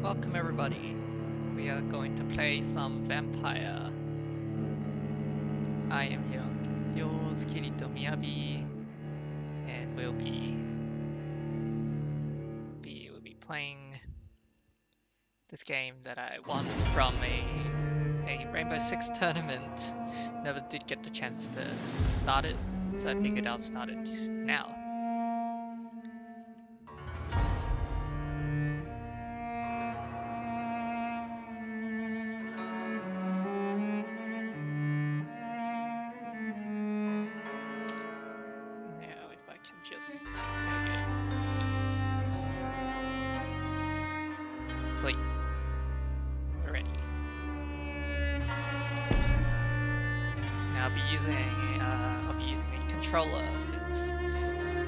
welcome everybody. We are going to play some Vampyr. I am yours, Kirito Miyabi, and we'll be playing this game that I won from a Rainbow Six tournament. Never did get the chance to start it, so I figured I'll start it now. Sweet. We're ready. Now I'll be using a controller since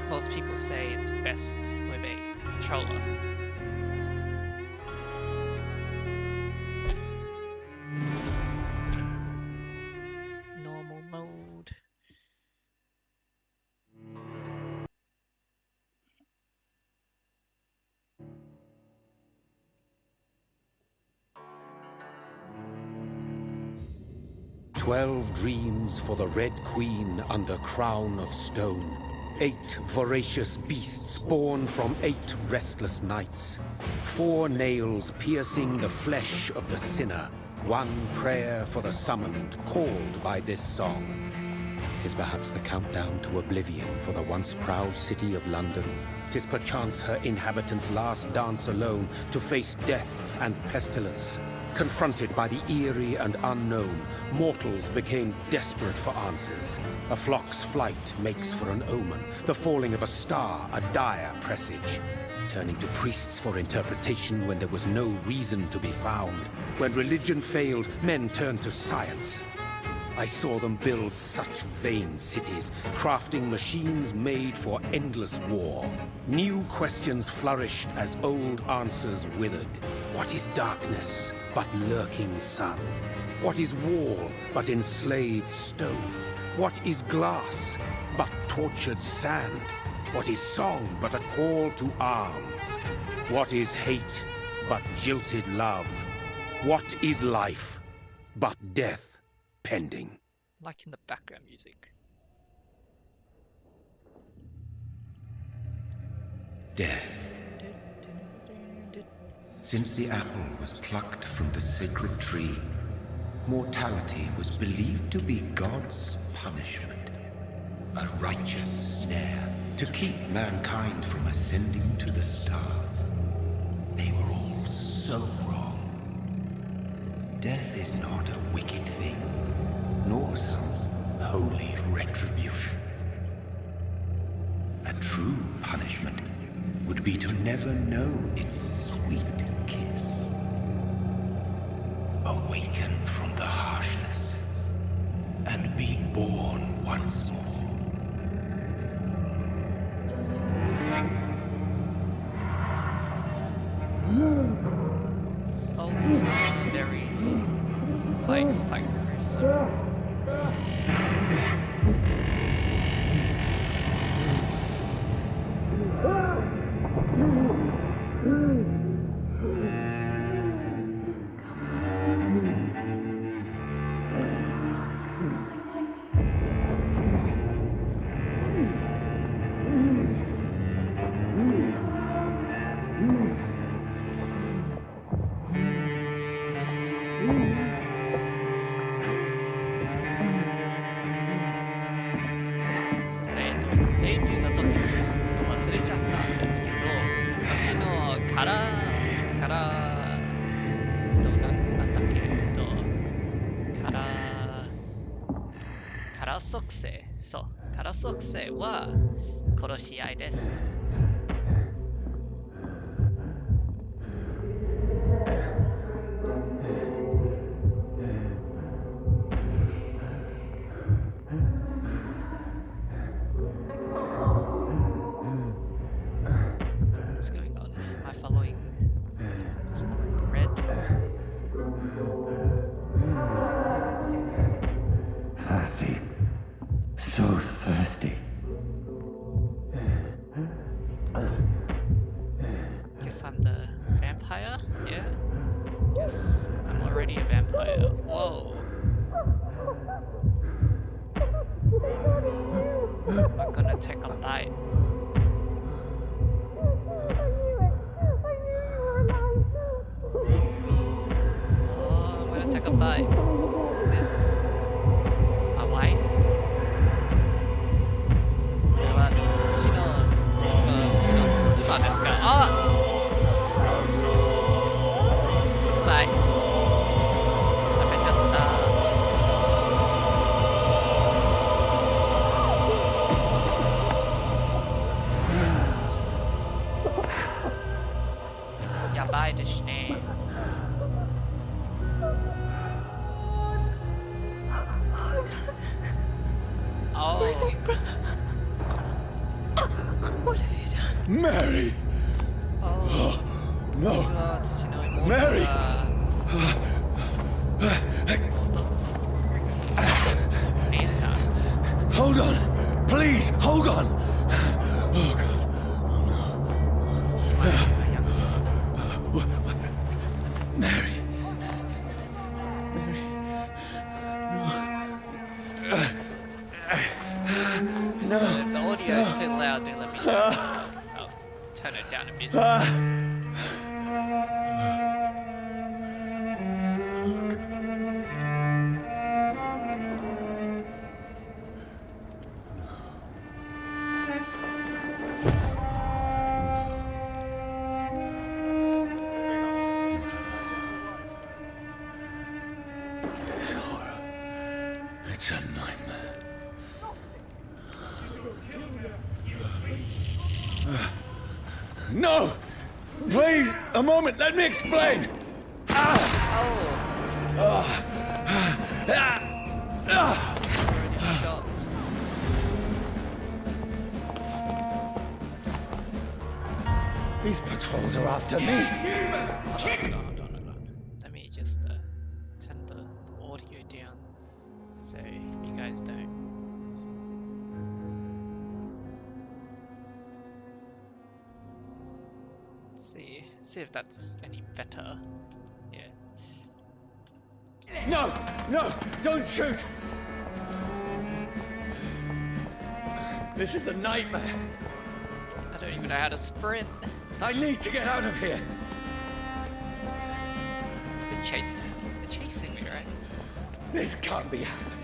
most people say it's best with a controller. Normal mode. "12 dreams for the Red Queen under crown of stone. 8 voracious beasts born from 8 restless nights. 4 nails piercing the flesh of the sinner. 1 prayer for the summoned, called by this song. 'Tis perhaps the countdown to oblivion for the once proud city of London. 'Tis perchance her inhabitants' last dance alone to face death and pestilence. Confronted by the eerie and unknown, mortals became desperate for answers. A flock's flight makes for an omen, the falling of a star a dire presage. Turning to priests for interpretation when there was no reason to be found. When religion failed, men turned to science. I saw them build such vain cities, crafting machines made for endless war. New questions flourished as old answers withered. What is darkness but lurking sun? What is wall but enslaved stone? What is glass but tortured sand? What is song but a call to arms? What is hate but jilted love? What is life but death pending? Liking the background music. Death. Since the apple was plucked from the sacred tree, mortality was believed to be God's punishment. A righteous snare to keep mankind from ascending to the stars. They were all so wrong. Death is not a wicked thing, nor some holy retribution. A true punishment would be to never know its sweet kiss. Awaken from the harshness and be born once more. So very quite gruesome.そう、カラ属性は殺し合いです。What's going on? Am I following? Is following the red? Thirsty. So thirsty. vampire? Yeah. Guess I'm already a vampire. Whoa. I'm gonna take a bite. Oh, I'm gonna take a bite. Is this my wife? これは私の妻ですか？あ！バイ。食べちゃった。やばいですね。Oh. What have you done? Mary! Oh. No! 実は私の妹 Mary! が姉さん。 Hold on! Please, hold on! Oh, God. She might be my younger sister. Mary! Mary. No. If the audio is too loud, then let me know. I'll turn it down a bit. This horror. It's a nightmare. No! Please, a moment, let me explain! Shot. These patrols are after me. Hold on. Let me just turn the audio down so you guys don't. See if that's any better. Yeah. No! No! Don't shoot! This is a nightmare. I don't even know how to sprint. I need to get out of here. They're chasing me, right? This can't be happening.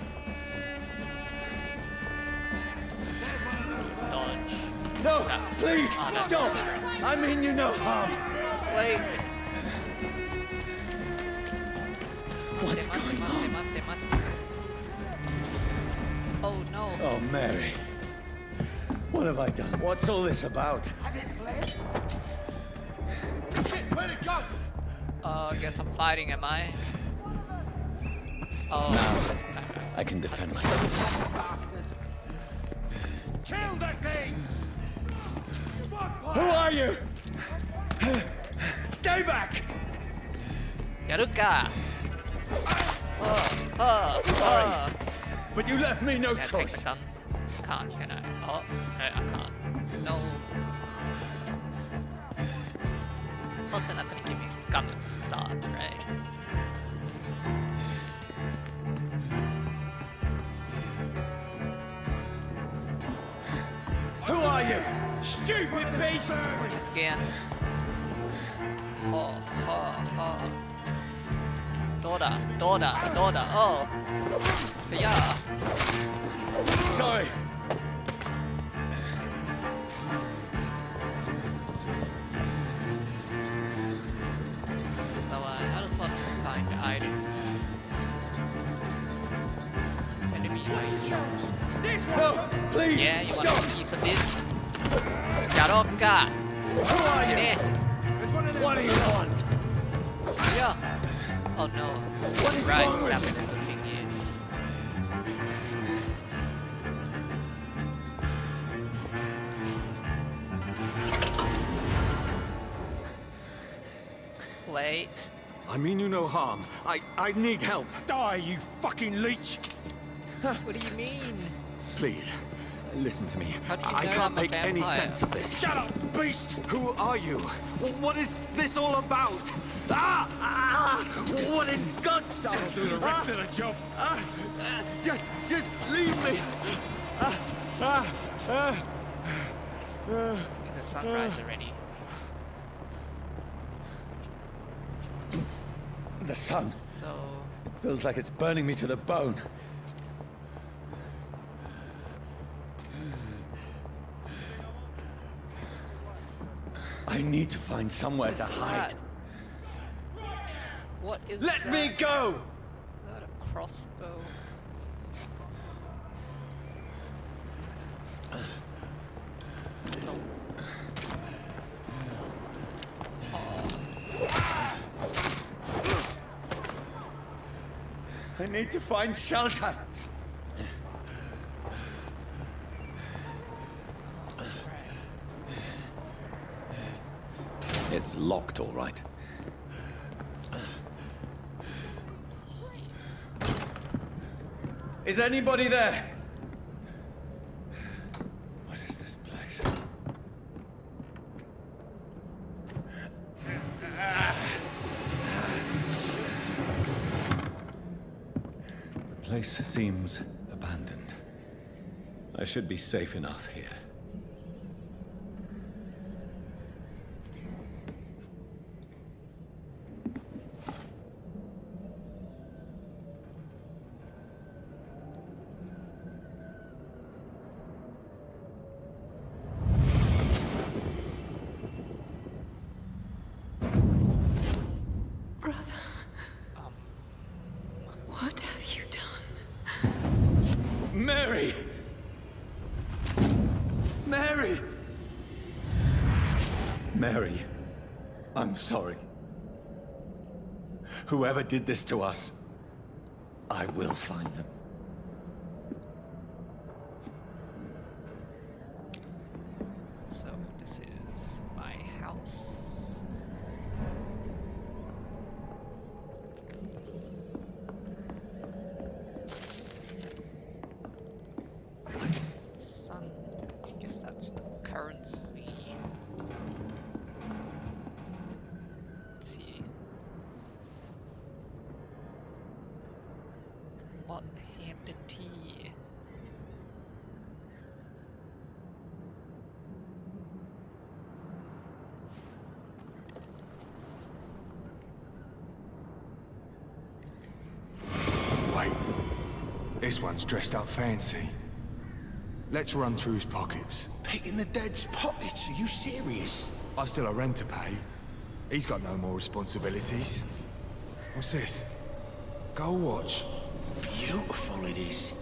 Dodge. No! That's- Please! oh, that's Stop! the spirit. I mean you no harm. Wait. What's going on? Mate. Oh no. Oh, Mary. What have I done? What's all this about? Shit, where'd it go? Oh, I guess I'm fighting, am I? Oh. Now, No. I can defend myself. Bastards. Kill the things! Who are you? Stay back! やるか。Sorry, but you left me no Yeah, take the choice. gun. Can't, can I? Oh, no, I can't. No. Plus, they're not gonna give me a gun at the start, right? Who are you? Stupid beast! Just again. Oh. どうだ Oh. Yeah. Sorry. So, how does one find items? Enemy items. No, please, Yeah, you want stop! a piece of this? やろうか Who are you? ね What do you want? Yeah. Oh no. What is Right, wrong with stamina you? is a thing here. Wait. I mean you no harm. I need help. Die, you fucking leech! What do you mean? Please, Listen to me. How do you I know can't I'm a make any vampire? sense of this. Shut up, beast! Who are you? What is this all about? What in God's name? I'll do the rest of the job. Just leave me. It's a sunrise already. The sun So feels like it's burning me to the bone. I need to find somewhere to what's hide. that? What is Let that? me go! Is that a crossbow? No. I need to find shelter. Right. It's locked, all right. Is anybody there? What is this place? The place seems abandoned. I should be safe enough here. Brother, Um, what have you done? Mary! Mary! Mary, I'm sorry. Whoever did this to us, I will find them. so this is my house. Sun. I guess that's the currency. Let's see. What happened here? Wait, this one's dressed up fancy. Let's run through his pockets. Picking the dead's pockets? Are you serious? I've still a rent to pay. He's got no more responsibilities. What's this? Gold watch. Beautiful it is.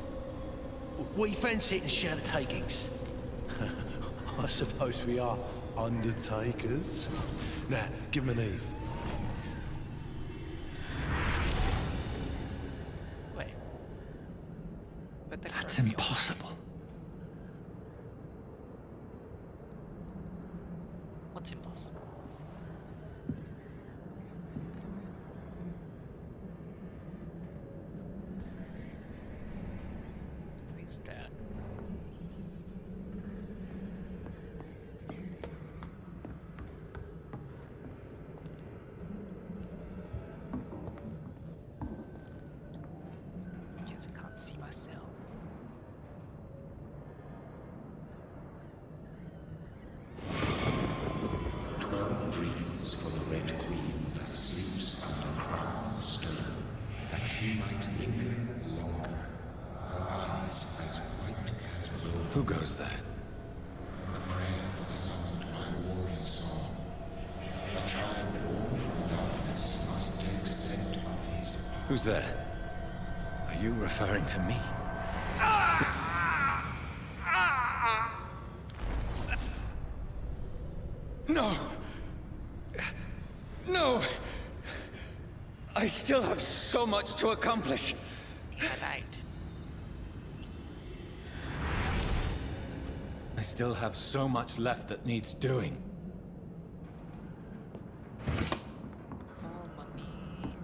We fancy it and share the takings. I suppose we are undertakers. Now, give him an Eve. Wait. But the That's curfew. impossible. What's impossible? Who is that? Guess I can't see myself. 12 dreams for the Red Queen that sleeps under crown of stone, that she might linger longer, her eyes as white as milk. Who goes there? A prayer for the summoned by warring song. A child born from darkness must take scent of his. Who's there? Are you referring to me? No! No! I still have so much to accomplish. I died. I still have so much left that needs doing. More money.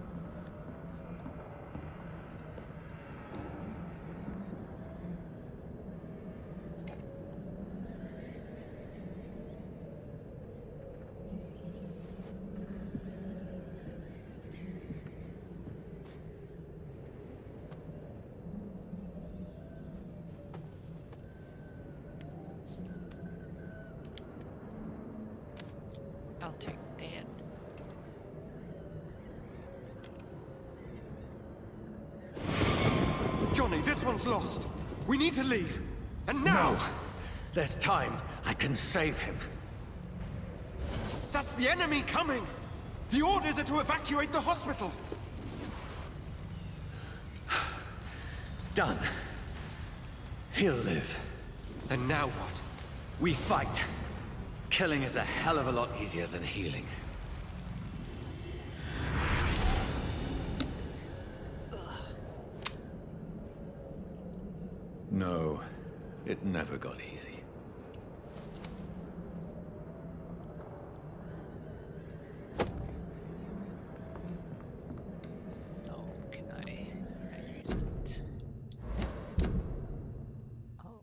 one's lost. We need to leave. And now! No! There's time. I can save him. That's the enemy coming! The orders are to evacuate the hospital! Done. He'll live. And now what? We fight. Killing is a hell of a lot easier than healing. No, it never got easy. So, can I use it? Oh.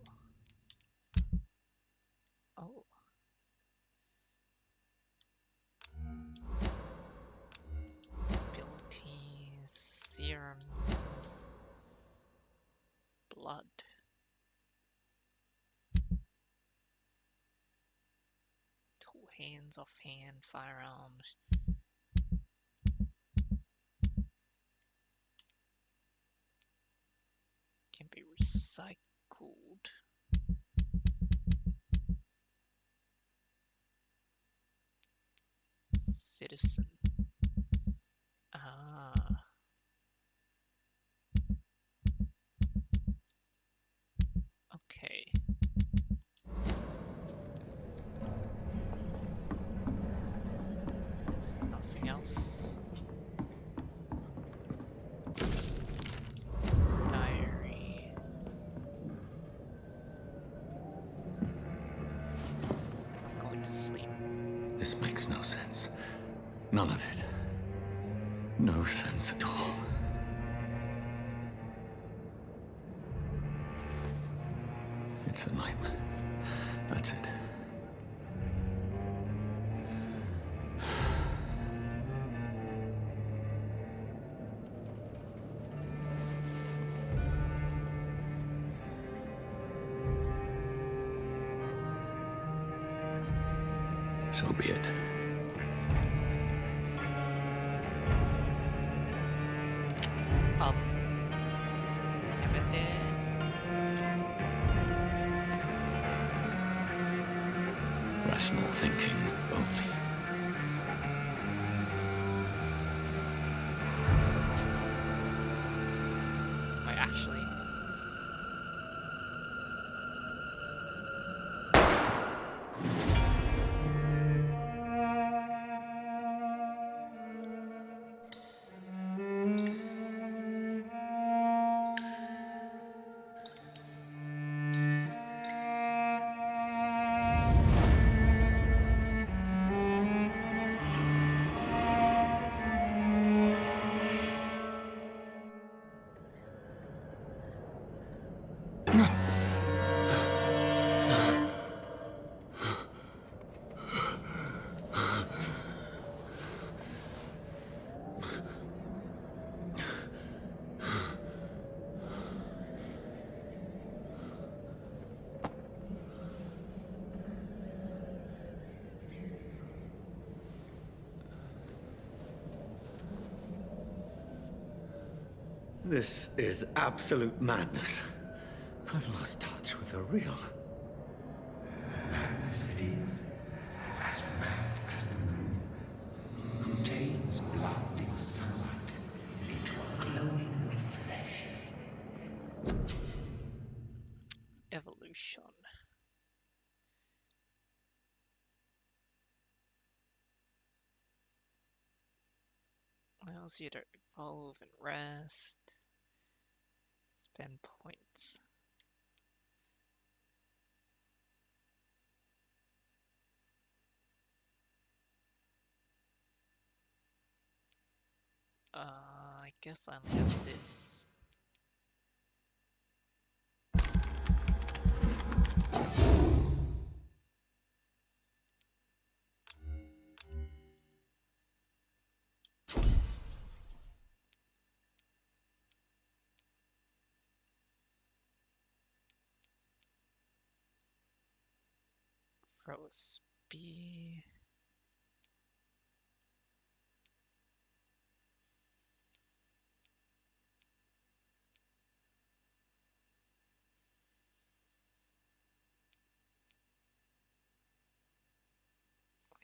Oh. Abilities, serums, blood. Two hands, offhand, firearms. Can be recycled. Citizen. Ah. Okay. There's nothing else. Diary. I'm going to sleep. This makes no sense. None of it. No sense at all. It's a nightmare. That's it. So be it. Rational thinking only. Wait, actually. This is absolute madness. I've lost touch with the real. Madness it is, as mad as the moon, who turns blinding sunlight into a glowing reflection. Evolution. Allows you to evolve and rest. Spend points. I guess I only have this. Throw a spear.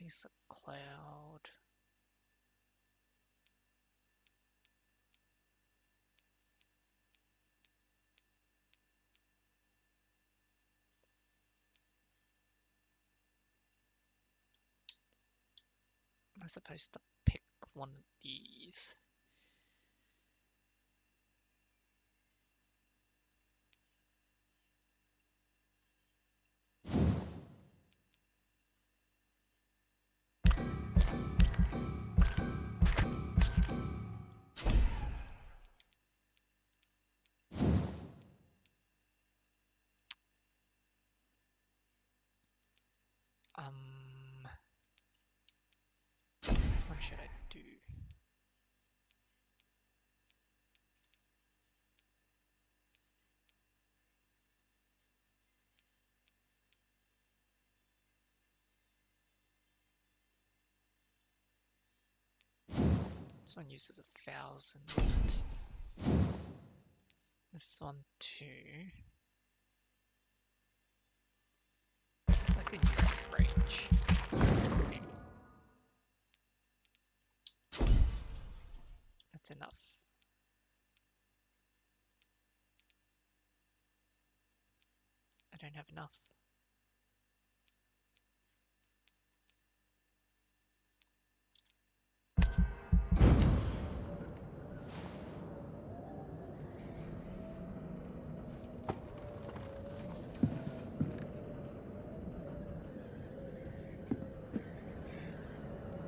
Piece of cloud. Am I supposed to pick one of these? What should I do? This one uses 1,000. This one too. So I could use some range. That's enough. I don't have enough.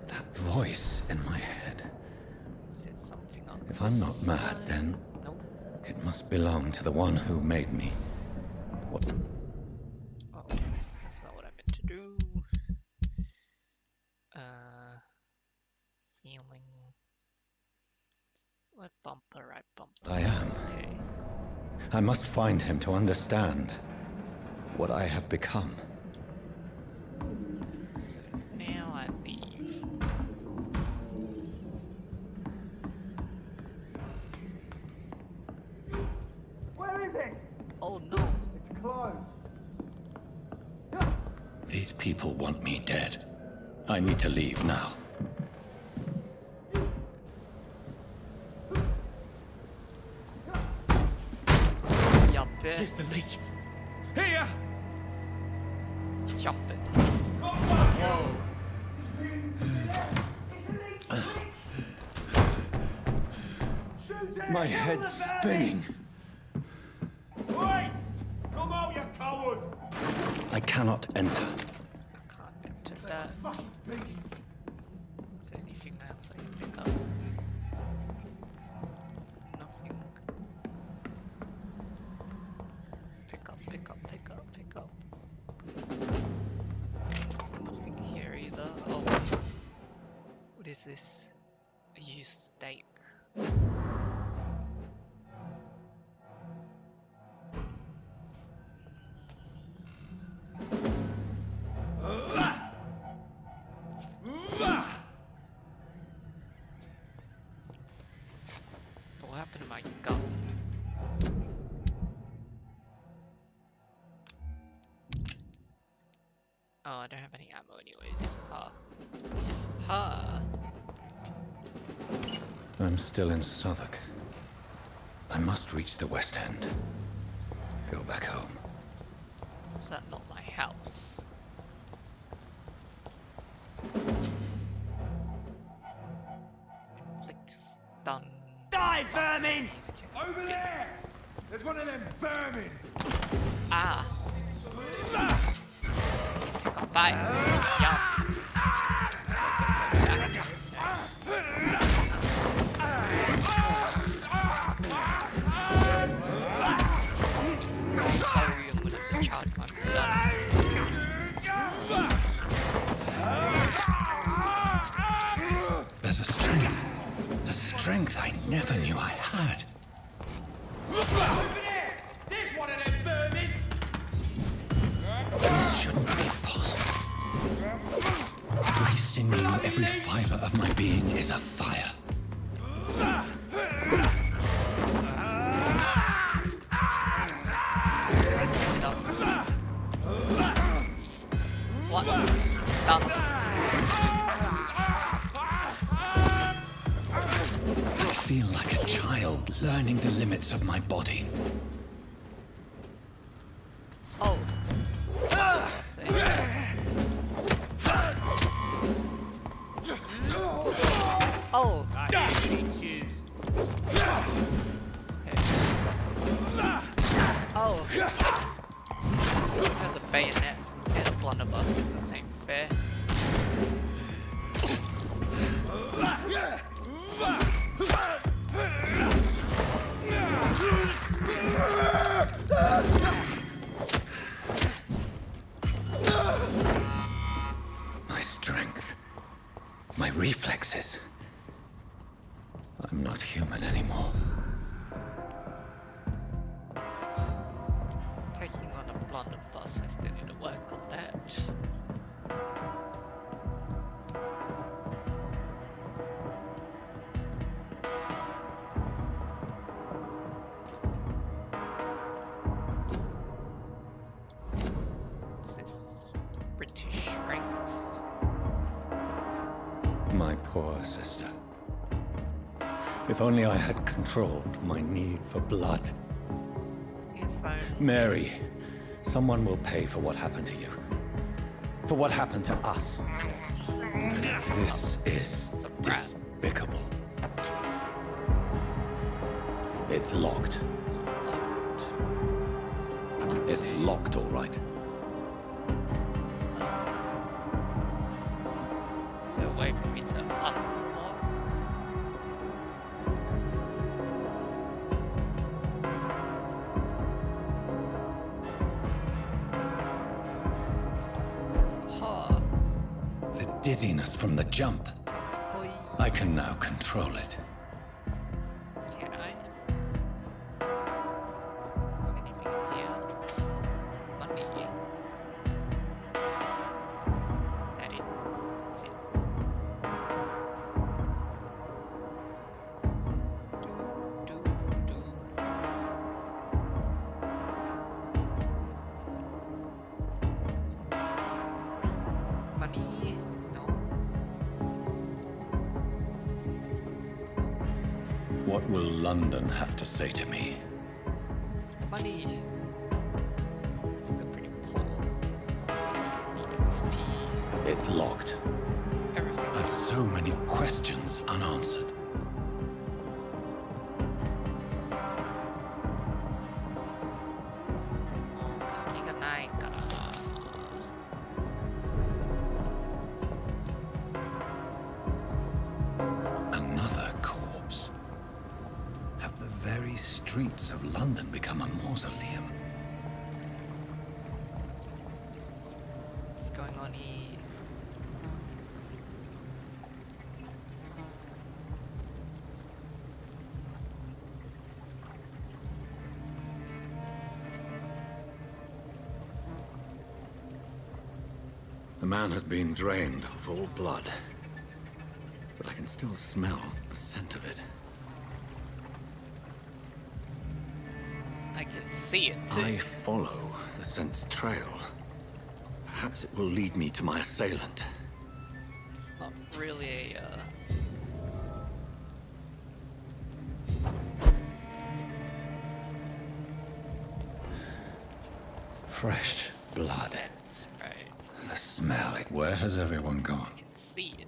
That voice in my head. Says something on If I'm not this mad, side. then Nope. it must belong to the one who made me. What? Oh, that's not what I meant to do. Healing. Let bumper, right bumper. I am. Okay. I must find him to understand what I have become. So now I leave. Where is it? Oh no. It's closed. These people want me dead. I need to leave now. Jump Here's it. the leech. Here! Jump it. Whoa. My head's spinning. Wait! Come out, you coward! I cannot enter. I can't enter that. Is there anything else I can pick up? Nothing. Pick up, pick up, pick up, pick up. Nothing here either. Oh, wait. What is this? A used steak. But what happened to my gun? Oh, I don't have any ammo anyways. Ha. I'm still in Southwark. I must reach the West End. Go back home. Is that not my house? Inflict stun. Die, vermin! These can- Over there! There's one of them vermin! Ah! Pick up bite. Yum. Sorry, I'm gonna have to charge my blood. There's a strength I never knew I had. Over there! There's one of them vermin! This shouldn't be possible. Every sinew, every fiber of my being is afire. What? Stun. feel like a child learning the limits of my body. Oh. Let's see. Oh. Okay. Oh. There's a bayonet and a blunderbuss. This ain't fair. My strength, my reflexes. I'm not human anymore. Taking on a blunderbuss, I still need to work on that. What's this? British ranks. My poor sister. If only I had controlled my need for blood. If I... Mary, someone will pay for what happened to you. For what happened to us. This is It's a rat. despicable. It's locked. It's locked. It's locked, all right. Is there a way for me to unlock? Huh. The dizziness from the jump. Oi. I can now control it. Can I? Is there anything in here? Money. That it. That's it. Do, do, do. Money. No. What will London have to say to me? Money. Still pretty poor. Need XP. It's locked. Everything I've is so many questions unanswered.鍵がないから。Another corpse. Have the very streets of London become a mausoleum? What's going on here? The man has been drained of all blood. But I can still smell the scent of it. I can see it too. I follow the scent's trail. Perhaps it will lead me to my assailant. It's not really a. Fresh blood. Scent, right? The smell. Where has everyone gone? I can see it.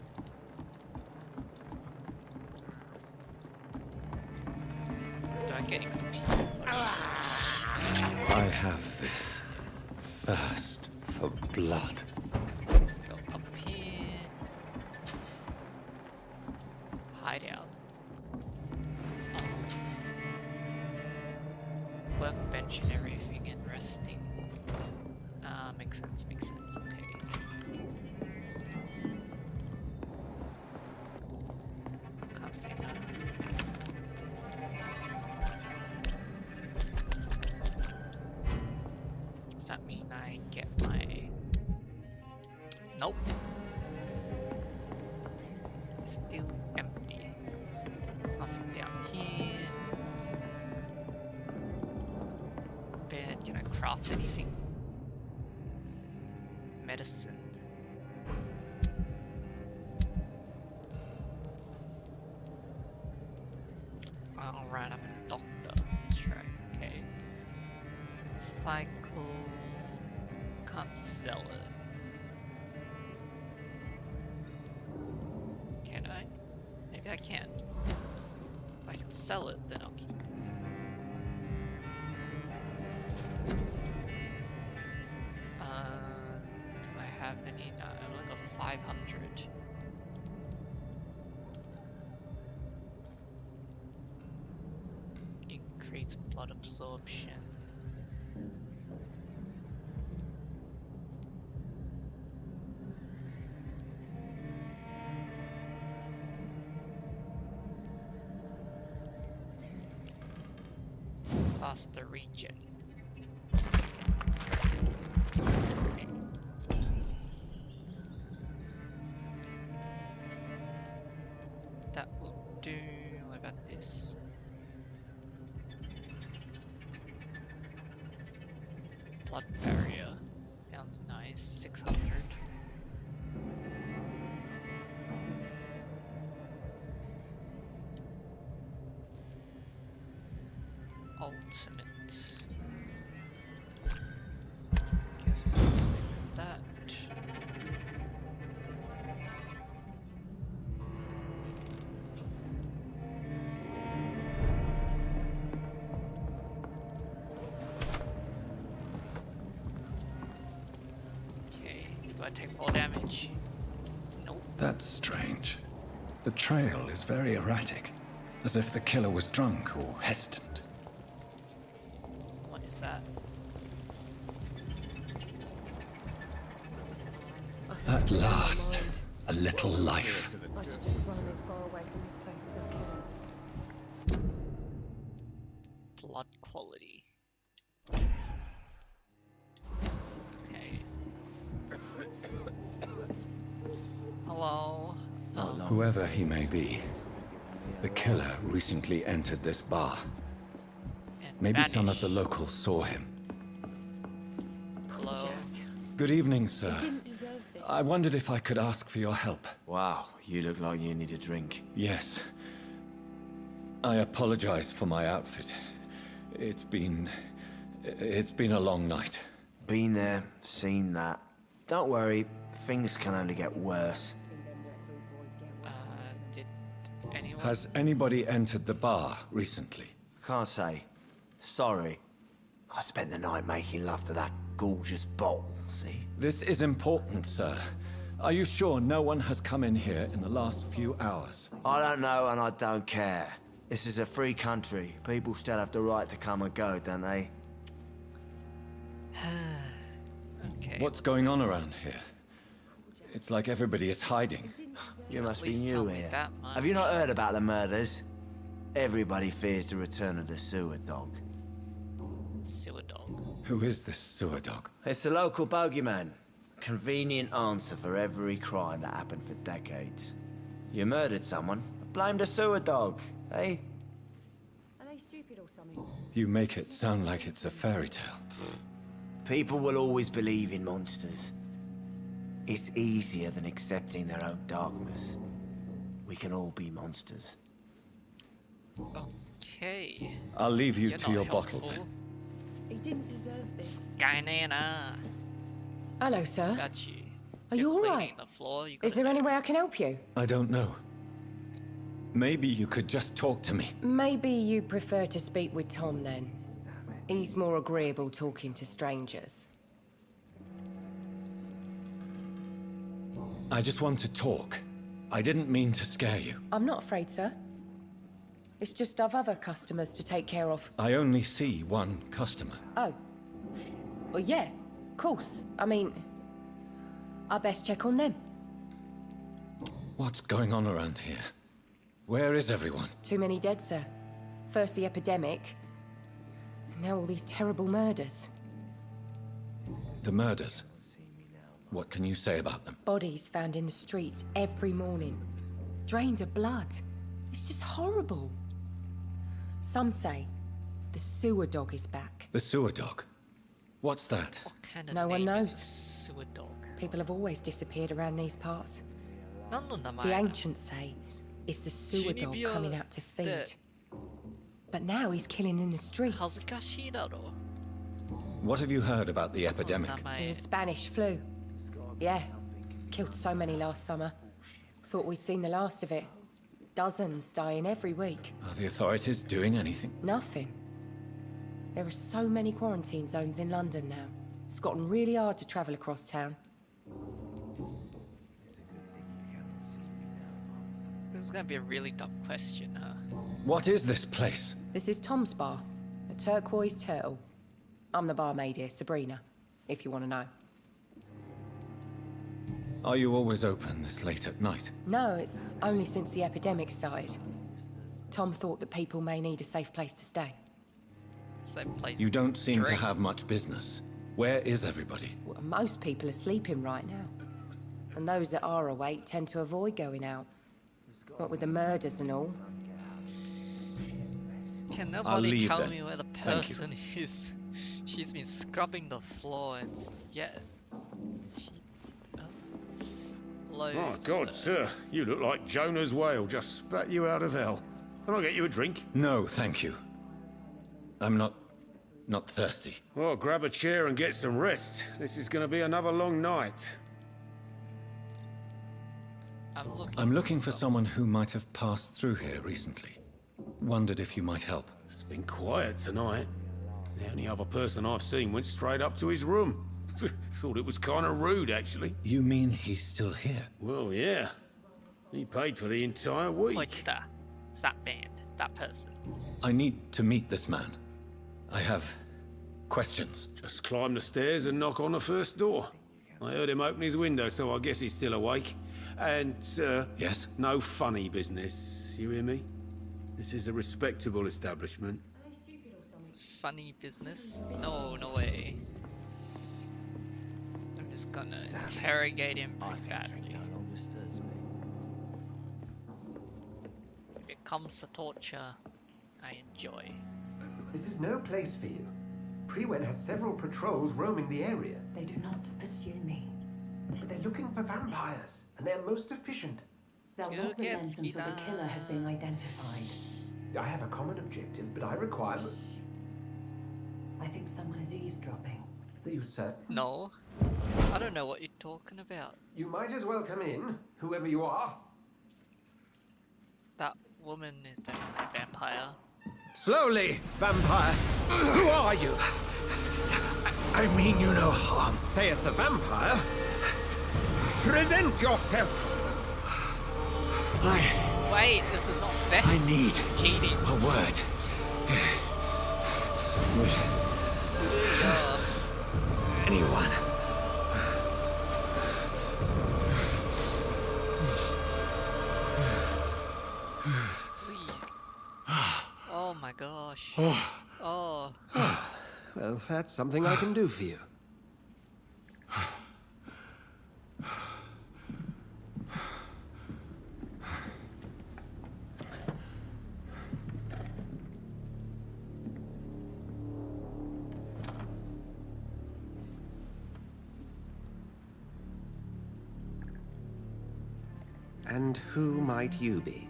Do I get XP? I have this thirst for blood. Let's go up here. Hide out. Oh. Workbench and everything and resting. Makes sense, okay. Can't see that. Does that mean I get my... Nope. Still empty. There's nothing down here. Bed, can I craft anything? Medicine. Alright, I'm a doctor. That's right, okay. Cycle... Can't sell it. Can I? Maybe I can. If I can sell it, then I'll keep it. Do I have any? No, I have like a 500. Increase blood absorption. Faster regen. That will do. What about this? Blood barrier. Sounds nice. 600. Ultimate. Guess I'll stick with that. Okay, do I take more damage? Nope. That's strange. The trail is very erratic, as if the killer was drunk or hesitant. What is that? At last, a little life. I should just run as far away from this place as I can. Blood quality. Okay. Hello. Whoever he may be, the killer recently entered this bar. And Maybe some of vanish. the locals saw him. Hello. Good evening, sir. Didn't deserve this. I wondered if I could ask for your help. Wow, you look like you need a drink. Yes. I apologize for my outfit. It's been a long night. Been there, seen that. Don't worry, things can only get worse. Did anyone? Has anybody entered the bar recently? Can't say. Sorry. I spent the night making love to that gorgeous bottle, see? This is important, sir. Are you sure no one has come in here in the last few hours? I don't know and I don't care. This is a free country. People still have the right to come and go, don't they? Okay. What's going on around here? It's like everybody is hiding. You must be least new tell me here. that Have you not much. heard about the murders? Everybody fears the return of the sewer dog. Sewer dog. Who is this sewer dog? It's the local bogeyman. Convenient answer for every crime that happened for decades. You murdered someone, blame the sewer dog, eh? Are they stupid or something? You make it sound like it's a fairy tale. People will always believe in monsters. It's easier than accepting their own darkness. We can all be monsters. Okay. I'll leave you You're to not your bottle helpful. then. He didn't deserve this. Skynana. Hello, sir. Got you. Are You're you all cleaning right? The floor. You Is there any way I can help you? I don't know. Maybe you could just talk to me. Maybe you prefer to speak with Tom then. He's more agreeable talking to strangers. I just want to talk. I didn't mean to scare you. I'm not afraid, sir. It's just I've other customers to take care of. I only see one customer. Oh. Well, yeah, of course. I mean, I best check on them. What's going on around here? Where is everyone? Too many dead, sir. First the epidemic, and now all these terrible murders. The murders. What can you say about them? Bodies found in the streets every morning. Drained of blood. It's just horrible. Some say the sewer dog is back. The sewer dog. What's that? What kind of No one name is knows. Sewer dog. People have always disappeared around these parts. 何の名前 The だ ancients say it's the sewer dog coming out to feed. But now he's killing in the streets. 恥ずかしいだろ What have you heard about the epidemic? 名前 There's a Spanish flu. Yeah, killed so many last summer. Thought we'd seen the last of it. Dozens dying every week. Are the authorities doing anything? Nothing. There are so many quarantine zones in London now. It's gotten really hard to travel across town. This is gonna be a really dumb question, huh? What is this place? This is Tom's bar, a turquoise turtle. I'm the barmaid here, Sabrina, if you want to know. Are you always open this late at night? No, it's only since the epidemic started. Tom thought that people may need a safe place to stay. Same place. You don't seem to drink. have much business. Where is everybody? Well, most people are sleeping right now. And those that are awake tend to avoid going out. What with the murders and all. Can I'll nobody leave tell then. me where the Thank you. person is? She's been scrubbing the floor and yet she My blows. God, sir, you look like Jonah's whale just spat you out of hell. Can I get you a drink? No, thank you. I'm not thirsty. Well, grab a chair and get some rest. This is going to be another long night. I'm looking for someone who might have passed through here recently. Wondered if you might help. It's been quiet tonight. The only other person I've seen went straight up to his room. Thought it was kind of rude, actually. You mean he's still here? Well, yeah. He paid for the entire week. こいつだ. It's that band, that person. I need to meet this man. I have questions. Just climb the stairs and knock on the first door. I heard him open his window, so I guess he's still awake. And, Yes? no funny business. You hear me? This is a respectable establishment. Funny business? No, no way. I'm just gonna interrogate him pretty badly. If it comes to torture, I enjoy. This is no place for you. Prewen has several patrols roaming the area. They do not pursue me. But they're looking for vampires, and they're most efficient. They'll not relent until the killer has been identified. I have a common objective, but I require... I think someone is eavesdropping. Are you certain? No. I don't know what you're talking about. You might as well come in, whoever you are. That woman is definitely a vampire. Slowly, vampire. Who are you? I mean you no harm, saith the vampire. Present yourself. Wait, this is not fair. I need cheating. a word. Anyone. Please. Oh my gosh. Oh. Well, that's something I can do for you. And who might you be?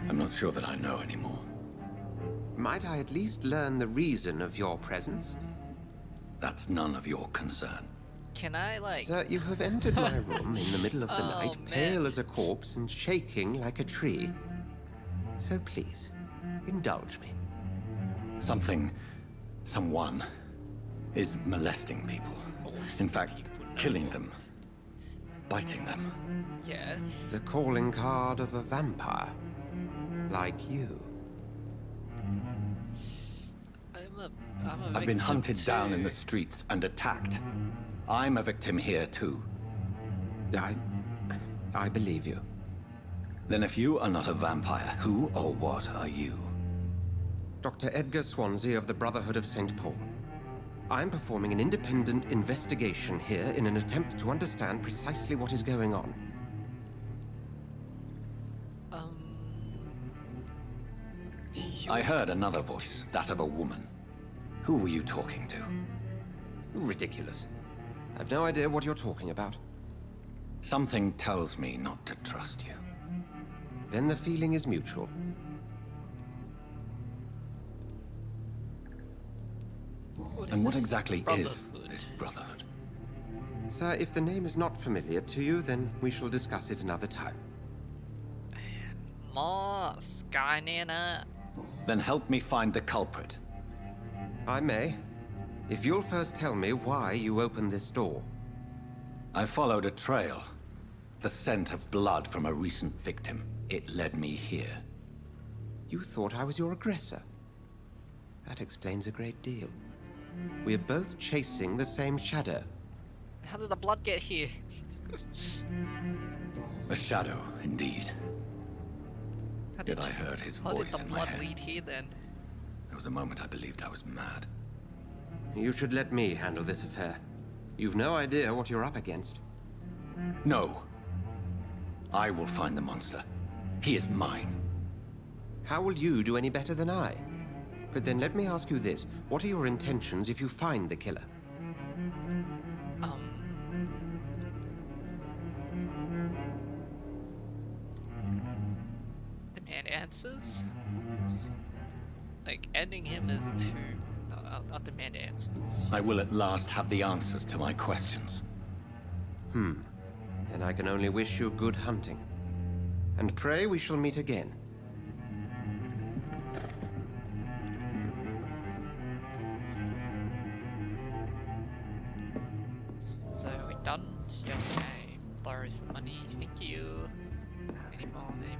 I'm not sure that I know anymore. Might I at least learn the reason of your presence? That's none of your concern. Can I, like... Sir, you have entered my room in the middle of the Oh, night, man. pale as a corpse and shaking like a tree. So please, indulge me. Someone is molesting people. In fact, killing them. Biting them. Yes. The calling card of a vampire. Like you. I'm a I've been victim hunted down in too. the streets and attacked. I'm a victim here too. I believe you. Then if you are not a vampire, who or what are you? Dr. Edgar Swansea of the Brotherhood of St. Paul. I'm performing an independent investigation here in an attempt to understand precisely what is going on. I heard another voice, that of a woman. Who were you talking to? Ridiculous. I've no idea what you're talking about. Something tells me not to trust you. Then the feeling is mutual. And what exactly is this brotherhood? Sir, if the name is not familiar to you, then we shall discuss it another time. More Skynana. Then help me find the culprit. I may. If you'll first tell me why you opened this door. I followed a trail. The scent of blood from a recent victim. It led me here. You thought I was your aggressor. That explains a great deal. We're both chasing the same shadow. How did the blood get here? A shadow, indeed. How Yet I heard his How did voice the in my blood head. lead here then? There was a moment I believed I was mad. You should let me handle this affair. You've no idea what you're up against. No. I will find the monster. He is mine. How will you do any better than I? But then let me ask you this. What are your intentions if you find the killer? Demand answers? Like, ending him is too... No, I'll demand answers. I will at last have the answers to my questions. Then I can only wish you good hunting. And pray we shall meet again. So we're done. Okay, borrow some money. Thank you. Any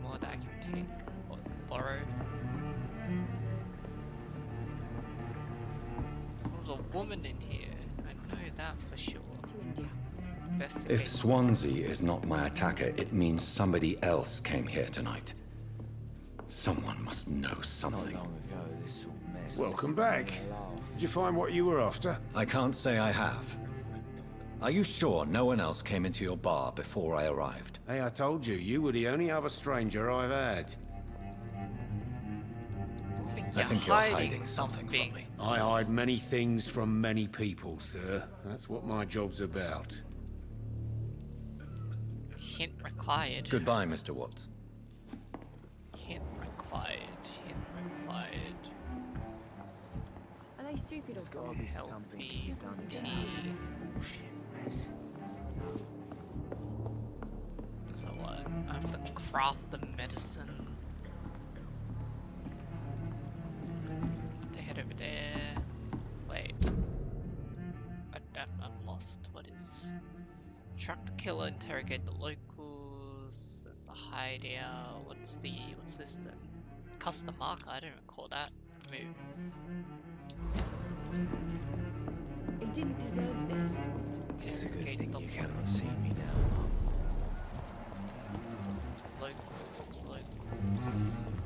more that I can take or borrow? There's a woman in here. I know that for sure. If Swansea is not my attacker, it means somebody else came here tonight. Someone must know something. Welcome back. Did you find what you were after? I can't say I have. Are you sure no one else came into your bar before I arrived? Hey, I told you, you were the only other stranger I've had. I think you're hiding something from me. I hide many things from many people, sir. That's what my job's about. Hint required. Goodbye, Mr. Watts. Hint required. Hint required. Are they stupid or God? Healthy tea. So what? I have to craft the medicine. To head over there. Wait. I'm lost. What is? Track the killer, interrogate the locals. There's a hideout. What's this then? Custom marker. I don't recall that move. He didn't deserve this. It's a good Interrogate thing the you cannot see me now. Locals.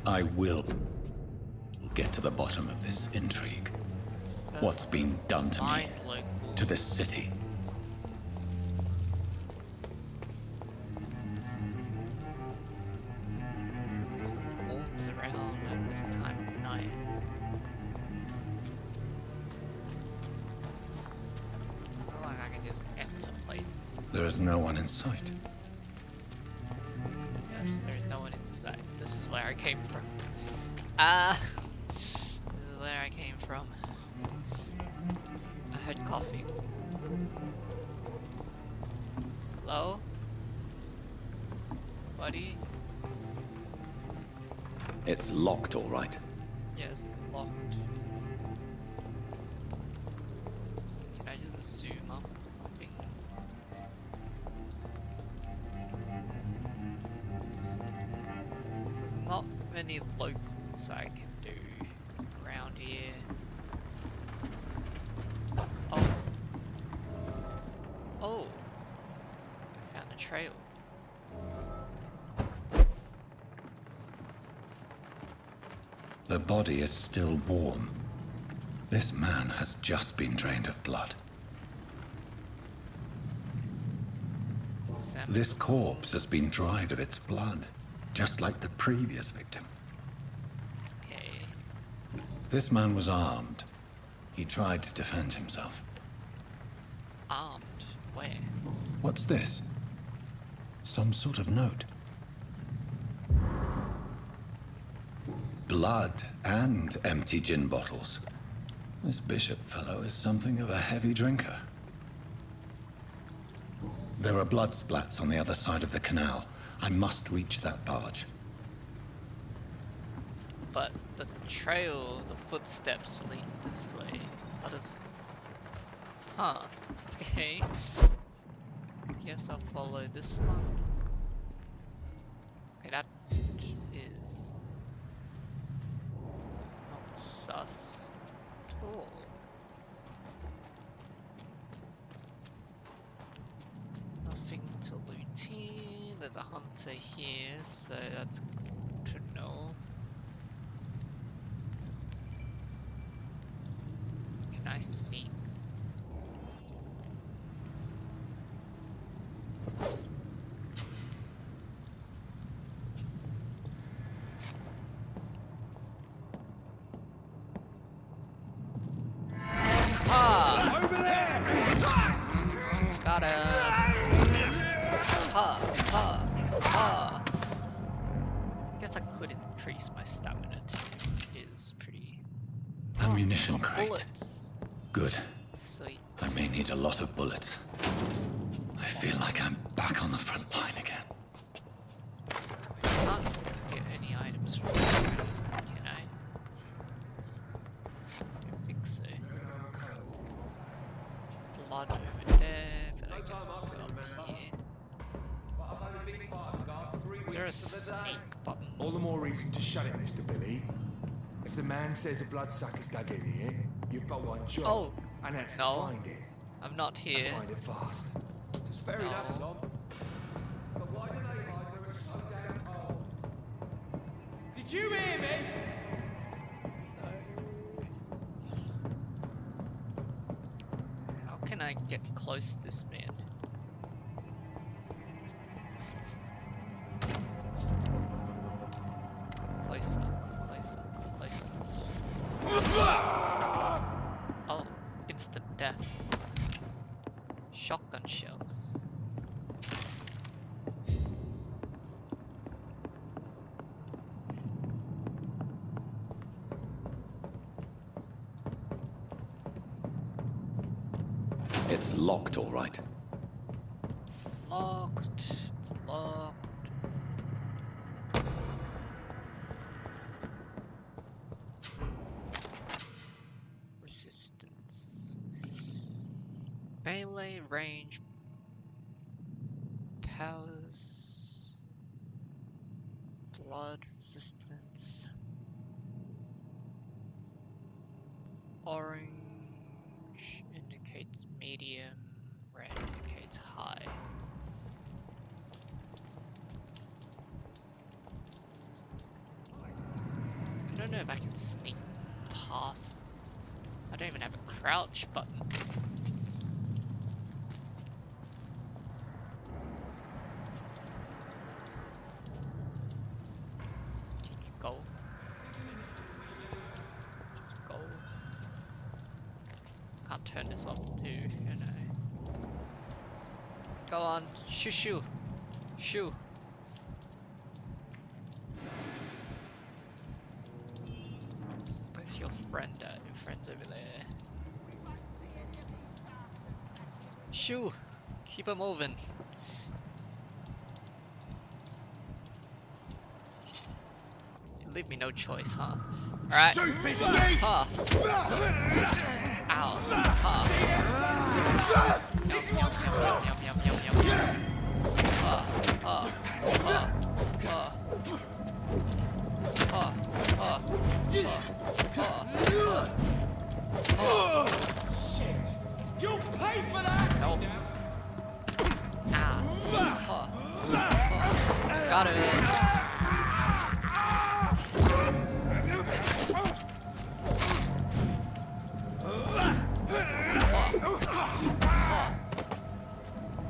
I will get to the bottom of this intrigue. What's been done to me, to this city. Walks around at this time of night. I feel like I can just enter places. There is no one in sight. Yes, there's no one in sight. This is where I came from. This is where I came from. I heard coughing. Hello? Buddy? It's locked, all right. Yes, it's locked. Can I just zoom up or something? There's not many locals I can do around here. Oh. Oh. I found a trail. The body is still warm. This man has just been drained of blood. This corpse has been dried of its blood, just like the previous victim. Okay. This man was armed. He tried to defend himself. Armed? Where? What's this? Some sort of note. blood and empty gin bottles. This bishop fellow is something of a heavy drinker. There are blood splats on the other side of the canal. I must reach that barge. But the trail, the footsteps lead this way. How does... Huh. Okay. Guess I'll follow this one. Okay, that is... not sus at all. Nothing to routine. There's a hunter here, so that's good to know. Can I sneak? Got him! Guess I could increase my stamina too. It is pretty... Ammunition crate. Bullets. Good. Sweet. I may need a lot of bullets. I feel like I'm back on the front line again. I can't get any items from here, can I? Don't think so. Blood over there, but I guess I'll go up here. Is there a snake button? All the more reason to shut it, Mr. Billy. If the man says a bloodsucker's dug in here, you've but one job. Oh, and that's no. to find it. I'm not here. And find it fast. It's fair enough, Tom. But why do they hide where it's so damn cold? Did you hear me? How can I get close to this man? Come closer, come closer, come closer. Oh, instant death. Shotgun shells. It's locked, all right. It's locked. It's locked. Resistance. Melee range. Powers. Blood resistance. Orange indicates medium, red indicates high. I don't know if I can sneak past. I don't even have a crouch button. Can you go? Just go. Can't turn this off too, you know. Go on, shoo shoo. Shoo. Where's your friend at? Your friend's over there. Shoo! Keep her moving. You leave me no choice, huh? Alright. Huh. Ow. Huh. Yum, yum, yum, yum, yum, yum, yum. Shit! You'll pay for that! Nope. Ah. Got it.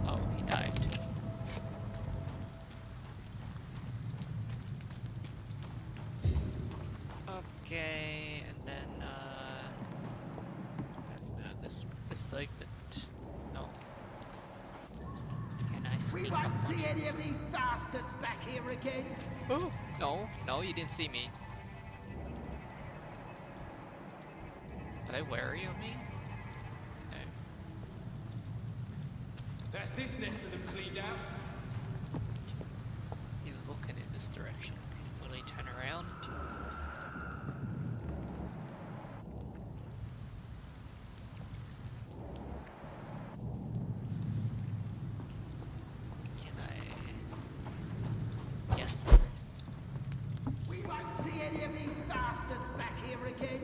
Oh, he died. Okay, and then this is opened. No. Can I sneak up? We won't see any of these bastards back here again. Oh, no, you didn't see me. Are they wary of me? No. That's this nest of them cleaned out. He's looking in this direction. Will he turn around? Can I? Yes. We won't see any of these bastards back here again.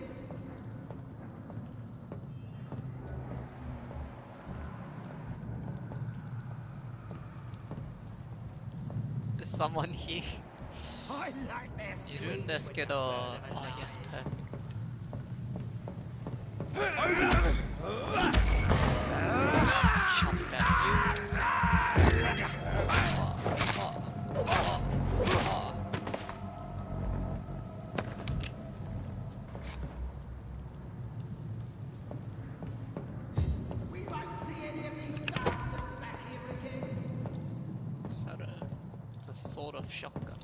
There's someone here. I like their いるんですけど。Oh yes, perfect. Chop that dude. We won't see any of these bastards back here again. It's a sort of shotgun.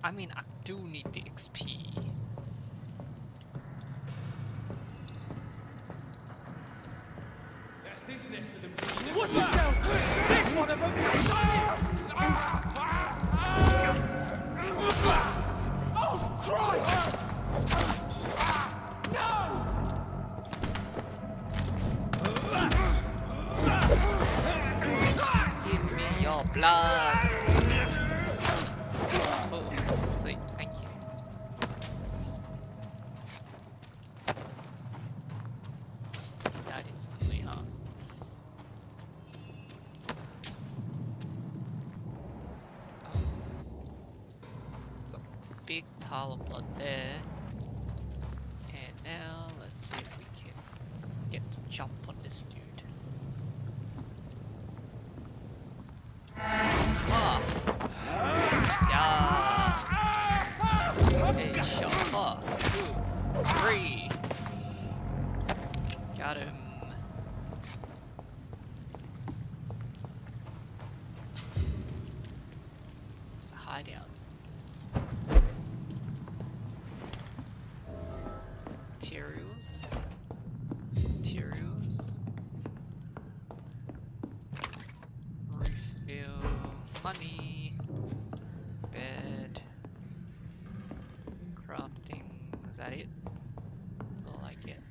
I mean, I do need the XP. That's this nest of them cleaned out. Watch yourself! There's one of them! Oh, Christ! No! Give me your blood. Oh, sweet, thank you. He died instantly, huh? Oh. It's a big pile of blood there. And now let's see if we can get to jump on this dude. Ah! Yeah! Hey, shot. 1, 2, 3. Got him. It's a hideout. Materials. Refill. Money. Bed. Crafting. Is that it? That's all I get.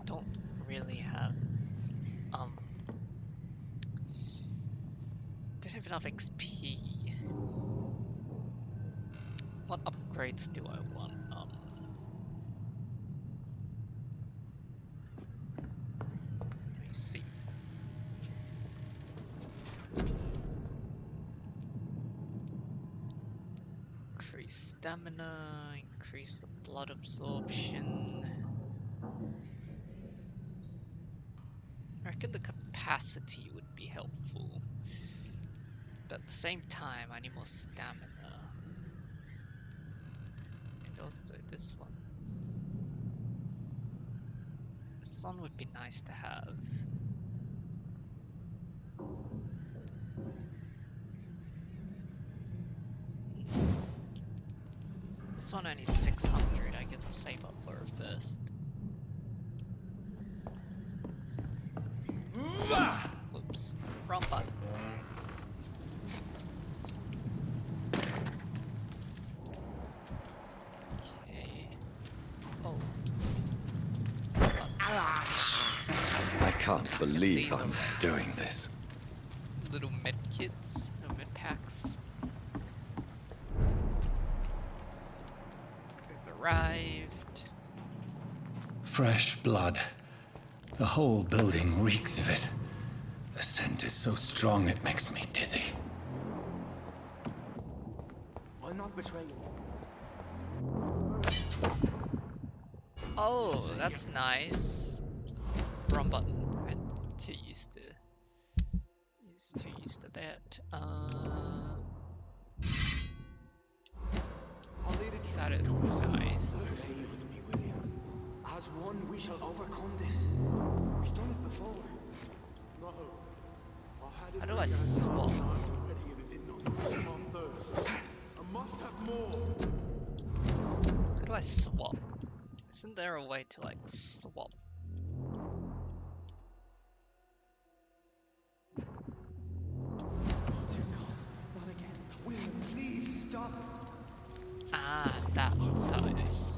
Don't really have don't have enough XP. What upgrades do I want? Let me see. Increase stamina, increase the blood absorption. I reckon the capacity would be helpful. But at the same time, I need more stamina. And also this one. This one would be nice to have. This one only 600, I guess I'll save up for it first. Whoops, wrong button. Okay. Oh. I can't believe I'm doing this. Little med kits, no med packs. We've arrived. Fresh blood. The whole building reeks of it. The scent is so strong it makes me dizzy. I'll not betray you. Oh, that's nice. Wrong button. I'm too used to that. That is nice. As one, we shall overcome this. We've done it before. No. How do I swap? How do I swap? Isn't there a way to like swap? Ah, that's how it is.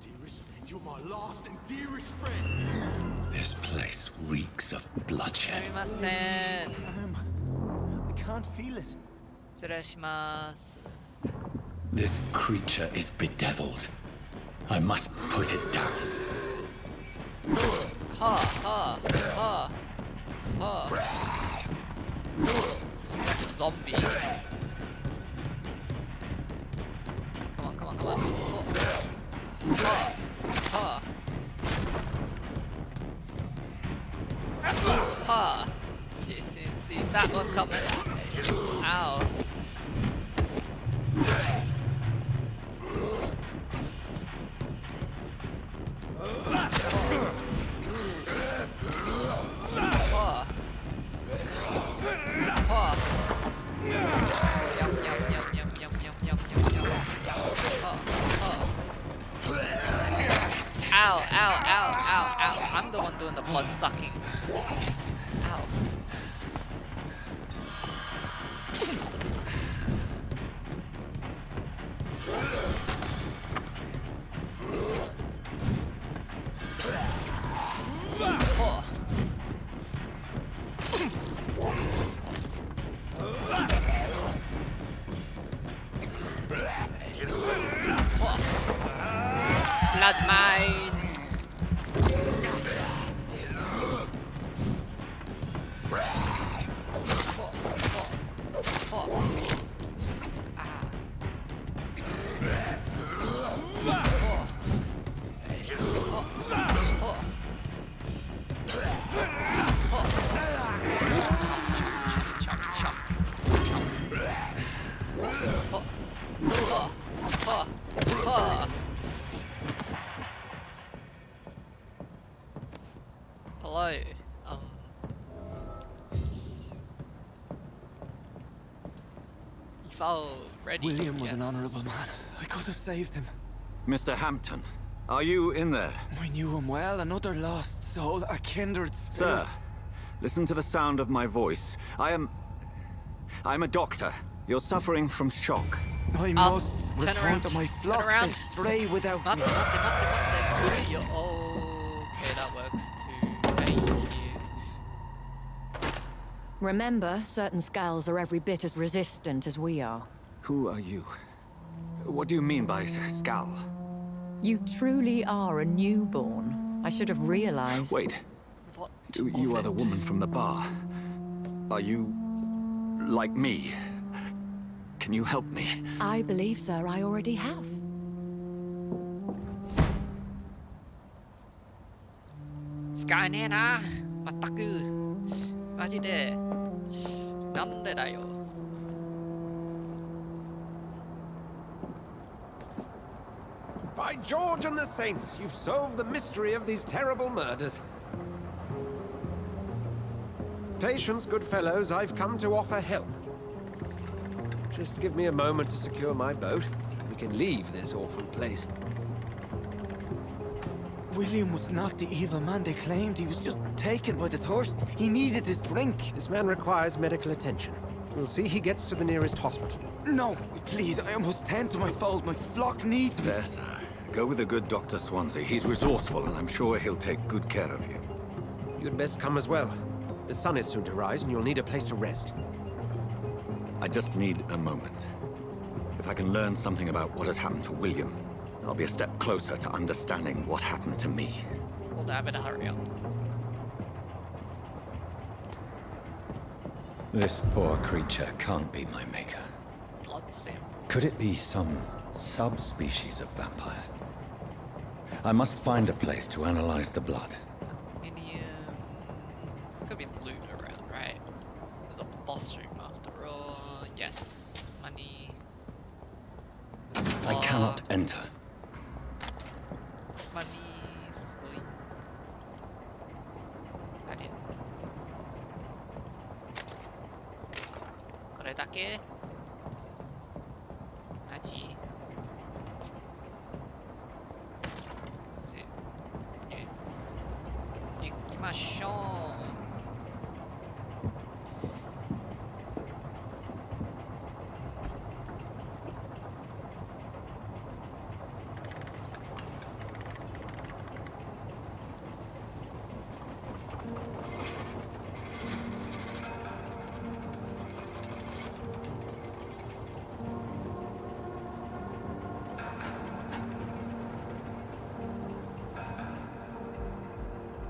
Dearest friend, you're my last and dearest friend. This place reeks of bloodshed. すみません。 I can't feel it. 失礼します。 This creature is bedeviled. I must put it down. はあはあはあはあ。ゾンビ。Come on, come on, come on. Ha! Ha! Ha! Jason sees that one coming. Ow. Ha! Ha! Yum, yum, yum, yum, yum, yum, yum, yum, yum. Ow, ow, ow, ow, ow. I'm the one doing the blood sucking. Ow. Oh. Blood mine. Hello. You felt ready. William was an honourable man. I could have saved him. Mr. Hampton, are you in there? I knew him well, another lost soul, a kindred spirit. Sir, listen to the sound of my voice. I'm a doctor. You're suffering from shock. I must turn return around. to my Turn flock. around. They stray without me. Okay, that works too. Thank you. Remember, certain skulls are every bit as resistant as we are. Who are you? What do you mean by scowl? You truly are a newborn. I should have realized. Wait. What? You are the woman from the bar. Are you like me? Can you help me? I believe, sir, I already have. 使えねえな。まったく。マジで。なんでだよ。By George and the Saints, you've solved the mystery of these terrible murders. Patience, good fellows, I've come to offer help. Just give me a moment to secure my boat. We can leave this awful place. William was not the evil man they claimed. He was just taken by the thirst. He needed his drink. This man requires medical attention. We'll see he gets to the nearest hospital. No, please, I must tend to my fold. My flock needs me. There, sir. Go with the good Dr. Swansea. He's resourceful, and I'm sure he'll take good care of you. You'd best come as well. The sun is soon to rise, and you'll need a place to rest. I just need a moment. If I can learn something about what has happened to William, I'll be a step closer to understanding what happened to me. Well, damn it, hurry up. This poor creature can't be my maker. Blood sample. Could it be some subspecies of vampire? I must find a place to analyze the blood. Aluminium. There's gotta be loot around, right? There's a boss room after all. Yes. Money. I cannot enter. Money. Sweet. I did. これだけマジ行きましょう。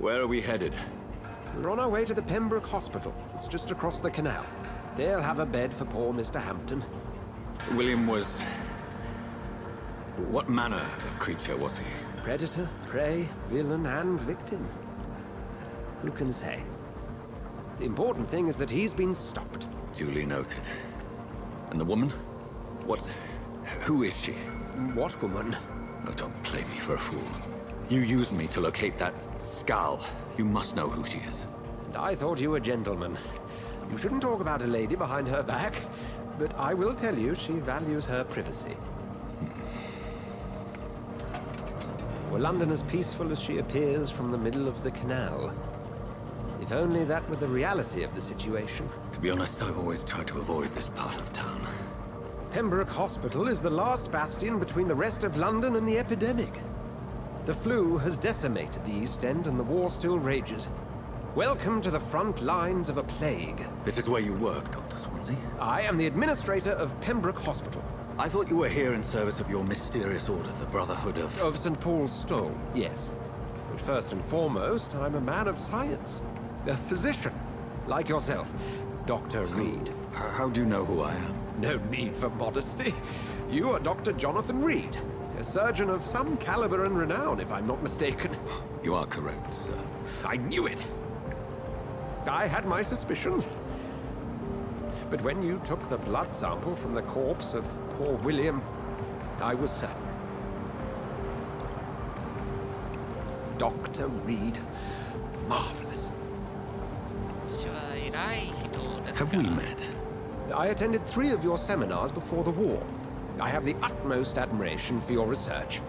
Where are we headed? We're on our way to the Pembroke Hospital. It's just across the canal. They'll have a bed for poor Mr. Hampton. William was... What manner of creature was he? Predator, prey, villain, and victim. Who can say? The important thing is that he's been stopped. Duly noted. And the woman? What... Who is she? What woman? Oh, don't play me for a fool. You used me to locate that skull. You must know who she is. And I thought you a gentleman. You shouldn't talk about a lady behind her back, but I will tell you she values her privacy. Were London as peaceful as she appears from the middle of the canal? If only that were the reality of the situation. To be honest, I've always tried to avoid this part of town. Pembroke Hospital is the last bastion between the rest of London and the epidemic. The flu has decimated the East End and the war still rages. Welcome to the front lines of a plague. This is where you work, Dr. Swansea? I am the administrator of Pembroke Hospital. I thought you were here in service of your mysterious order, the Brotherhood of... Of St. Paul's Stole, yes. But first and foremost, I'm a man of science. A physician, like yourself, Dr. Reed. How do you know who I am? No need for modesty. You are Dr. Jonathan Reed, a surgeon of some caliber and renown, if I'm not mistaken. You are correct, sir. I knew it! I had my suspicions. But when you took the blood sample from the corpse of poor William, I was certain. Dr. Reed. Marvelous. Have we met? I attended 3 of your seminars before the war. I have the utmost admiration for your research.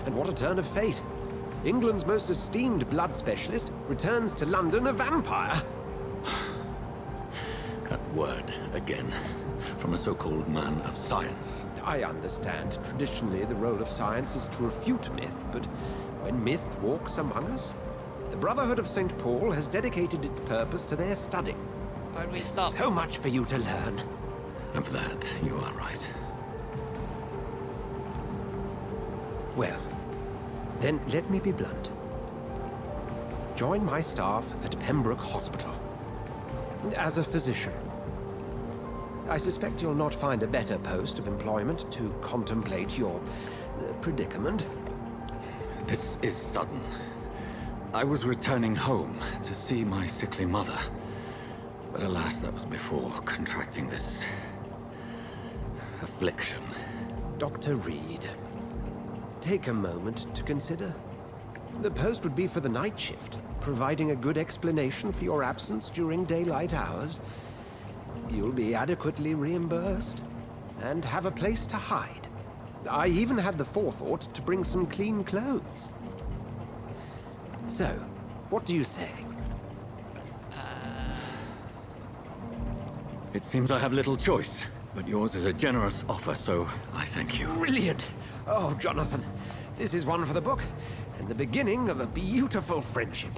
And what a turn of fate. England's most esteemed blood specialist returns to London a vampire. That word, again. From a so-called man of science. I understand. Traditionally, the role of science is to refute myth, but when myth walks among us, the Brotherhood of St. Paul has dedicated its purpose to their study. Why don't we stop? So much for you to learn. Of that, you are right. Well, then let me be blunt. Join my staff at Pembroke Hospital. As a physician. I suspect you'll not find a better post of employment to contemplate your predicament. This is sudden. I was returning home to see my sickly mother. But alas, that was before contracting this... affliction. Dr. Reed, take a moment to consider. The post would be for the night shift, providing a good explanation for your absence during daylight hours. You'll be adequately reimbursed, and have a place to hide. I even had the forethought to bring some clean clothes. So, what do you say? It seems I have little choice, but yours is a generous offer, so I thank you. Brilliant! Oh, Jonathan, this is one for the book, and the beginning of a beautiful friendship.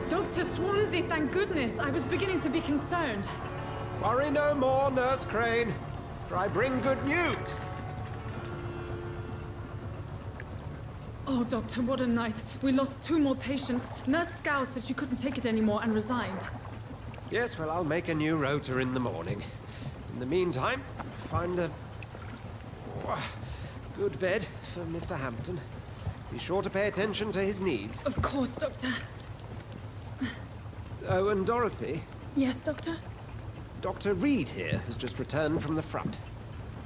Dr. Swansea, thank goodness. I was beginning to be concerned. Worry no more, Nurse Crane, for I bring good news. Oh, Doctor, what a night. We lost 2 more patients. Nurse Scow said she couldn't take it anymore and resigned. Yes, well, I'll make a new rota in the morning. In the meantime, find a Good bed for Mr. Hampton. Be sure to pay attention to his needs. Of course, Doctor. Oh, and Dorothy. Yes, Doctor? Dr. Reed here has just returned from the front.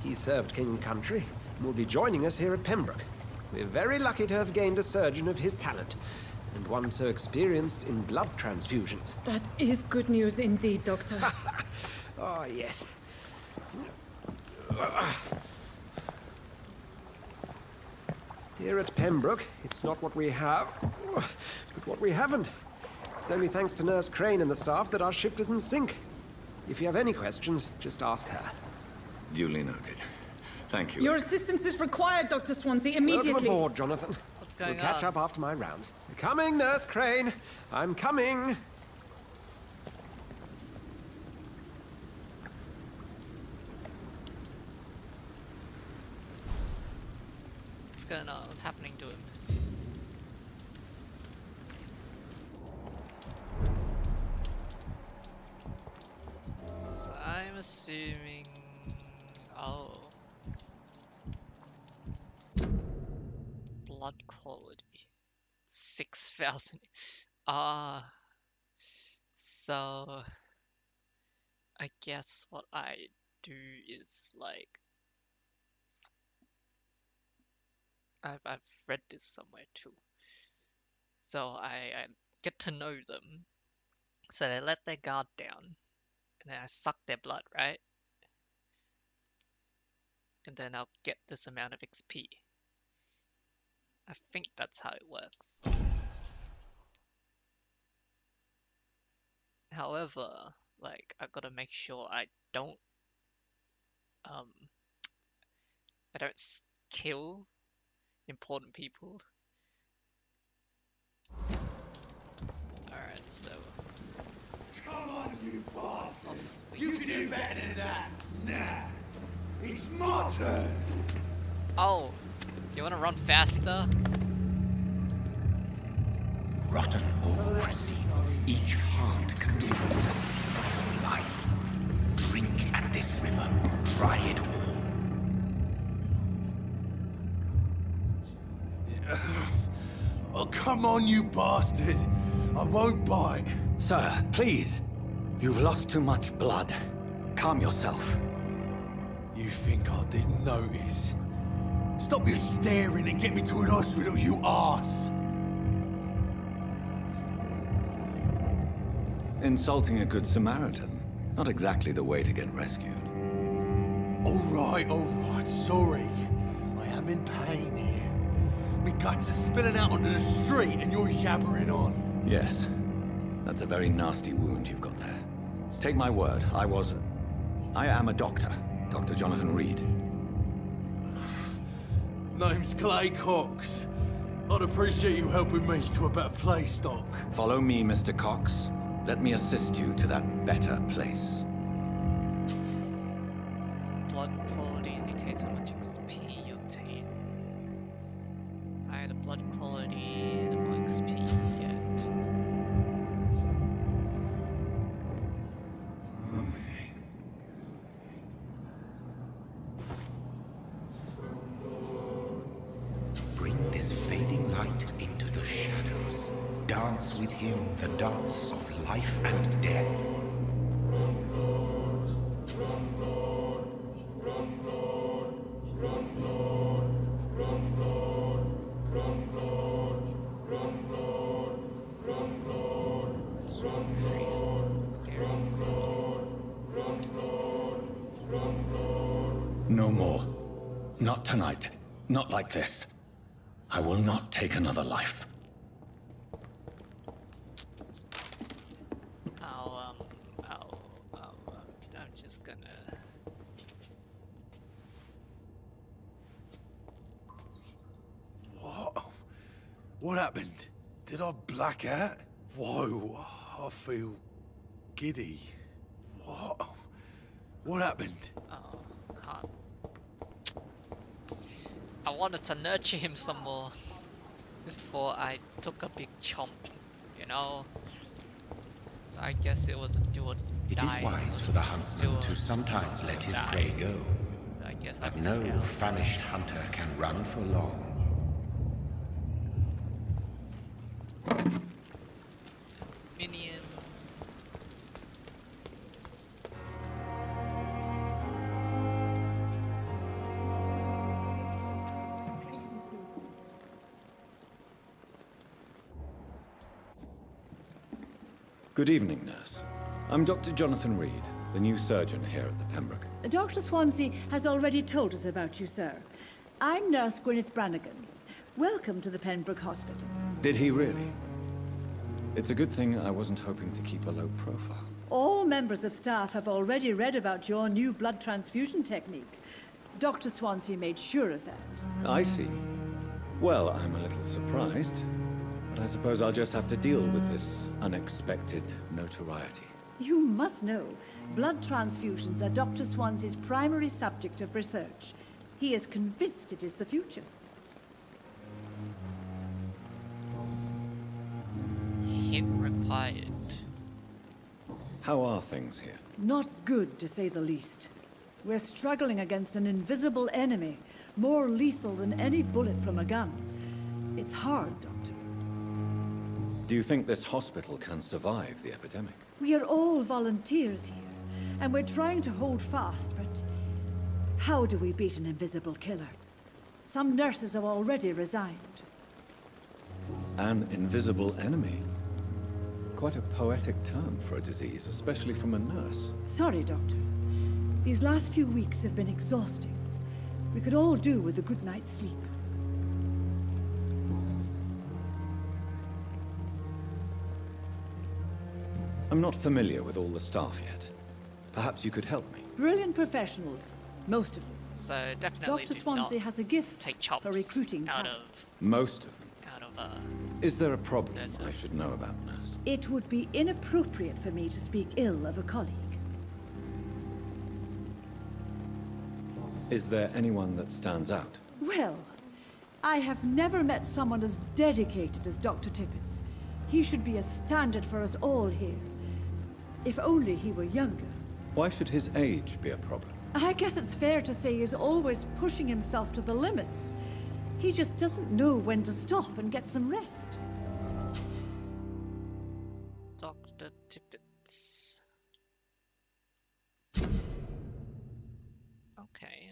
He served King and Country and will be joining us here at Pembroke. We're very lucky to have gained a surgeon of his talent, and one so experienced in blood transfusions. That is good news indeed, Doctor. Oh, yes. Here at Pembroke, it's not what we have, but what we haven't. It's only thanks to Nurse Crane and the staff that our ship doesn't sink. If you have any questions, just ask her. Duly noted. Thank you. Your assistance is required, Dr. Swansea, immediately. Welcome aboard, Jonathan. What's going We'll catch on? up after my rounds. Coming, Nurse Crane. I'm coming. What's going on? What's happening to him? So I'm assuming. Oh. Blood quality. 6,000. So. I guess what I do is like. I've read this somewhere too. So I get to know them. So they let their guard down. And then I suck their blood, right? And then I'll get this amount of XP. I think that's how it works. However, like, I've got to make sure I don't kill important people. Alright, so. Come on, you bastard! You can do better than that! Nah! It's my turn! Oh! You wanna run faster? Rotten or pristine, each heart contains the seed of life. Drink at this river, try it all. Oh, come on, you bastard! I won't bite! Sir, please. You've lost too much blood. Calm yourself. You think I didn't notice? Stop your staring and get me to an hospital, you arse! Insulting a good Samaritan. Not exactly the way to get rescued. Alright, sorry. I am in pain here. My guts are spilling out onto the street and you're yabbering on. Yes. That's a very nasty wound you've got there. Take my word, I am a doctor. Dr. Jonathan Reed. Name's Clay Cox. I'd appreciate you helping me to a better place, Doc. Follow me, Mr. Cox. Let me assist you to that better place. Blood quality indicates how much XP you obtain. Higher the blood quality, the more XP you get. Bring this fading light into the shadows. Dance with him the dance of life and death. No more. Not tonight. Not like this. I will not take another life. I'm just gonna. What? What happened? Did I black out? Whoa, I feel giddy. What? What happened? Oh, can't. I wanted to nurture him some more before I took a big chomp, you know? I guess it was a do or It die. is wise for the huntsman to sometimes let his prey go. I Guess I But missed no out. famished hunter can run for long. Minion. Good evening, nurse. I'm Dr. Jonathan Reed, the new surgeon here at the Pembroke. Dr. Swansea has already told us about you, sir. I'm Nurse Gwyneth Brannigan. Welcome to the Pembroke Hospital. Did he really? It's a good thing I wasn't hoping to keep a low profile. All members of staff have already read about your new blood transfusion technique. Dr. Swansea made sure of that. I see. Well, I'm a little surprised, but I suppose I'll just have to deal with this unexpected notoriety. You must know, blood transfusions are Dr. Swansea's primary subject of research. He is convinced it is the future. Hint required. How are things here? Not good, to say the least. We're struggling against an invisible enemy, more lethal than any bullet from a gun. It's hard, Doctor. Do you think this hospital can survive the epidemic? We are all volunteers here, and we're trying to hold fast, but how do we beat an invisible killer? Some nurses have already resigned. An invisible enemy? Quite a poetic term for a disease, especially from a nurse. Sorry, Doctor. These last few weeks have been exhausting. We could all do with a good night's sleep. I'm not familiar with all the staff yet. Perhaps you could help me. Brilliant professionals, most of them. So definitely Dr. do Swansea not has a gift take chops for recruiting out talent. of Most of them. Is there a problem I should know about, nurse? It would be inappropriate for me to speak ill of a colleague. Is there anyone that stands out? Well, I have never met someone as dedicated as Dr. Tippett. He should be a standard for us all here. If only he were younger. Why should his age be a problem? I guess it's fair to say he's always pushing himself to the limits. He just doesn't know when to stop and get some rest. Dr. Tippett. Okay,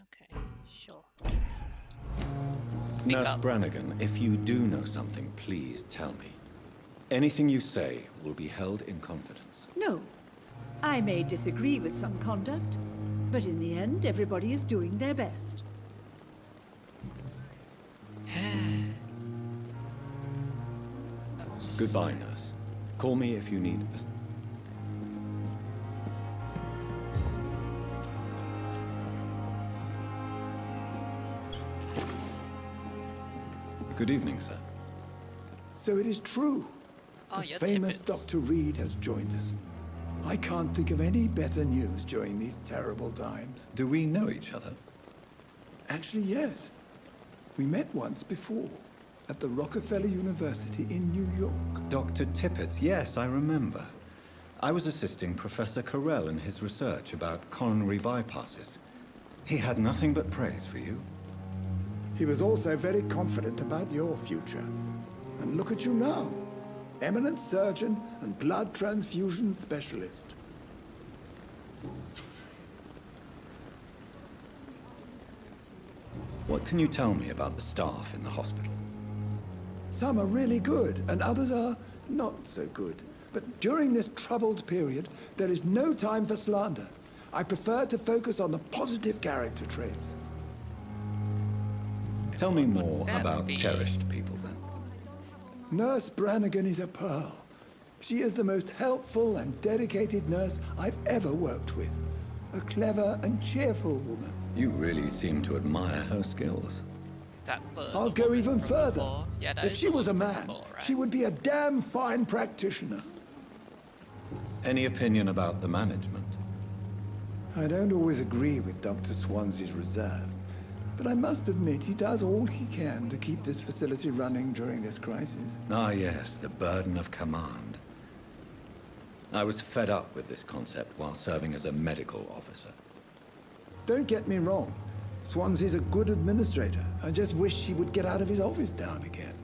sure. Speak Nurse up. Brannigan, if you do know something, please tell me. Anything you say will be held in confidence. No. I may disagree with some conduct, but in the end, everybody is doing their best. Goodbye, nurse. Call me if you need us. Good evening, sir. So it is true. Oh, The yeah, famous Tippett. Dr. Reed has joined us. I can't think of any better news during these terrible times. Do we know each other? Actually, yes. We met once before, at the Rockefeller University in New York. Dr. Tippett, yes, I remember. I was assisting Professor Carell in his research about coronary bypasses. He had nothing but praise for you. He was also very confident about your future. And look at you now. Eminent surgeon and blood transfusion specialist. What can you tell me about the staff in the hospital? Some are really good, and others are not so good. But during this troubled period, there is no time for slander. I prefer to focus on the positive character traits. Tell me more that about be? cherished people, then. Nurse Brannigan is a pearl. She is the most helpful and dedicated nurse I've ever worked with. A clever and cheerful woman. You really seem to admire her skills. Is that the I'll go even from further. before? Yeah, that If is she the was a woman from man, before, right? she would be a damn fine practitioner. Any opinion about the management? I don't always agree with Dr. Swansea's reserve, but I must admit he does all he can to keep this facility running during this crisis. Ah, yes, the burden of command. I was fed up with this concept while serving as a medical officer. Don't get me wrong. Swansea's a good administrator. I just wish he would get out of his office now and again.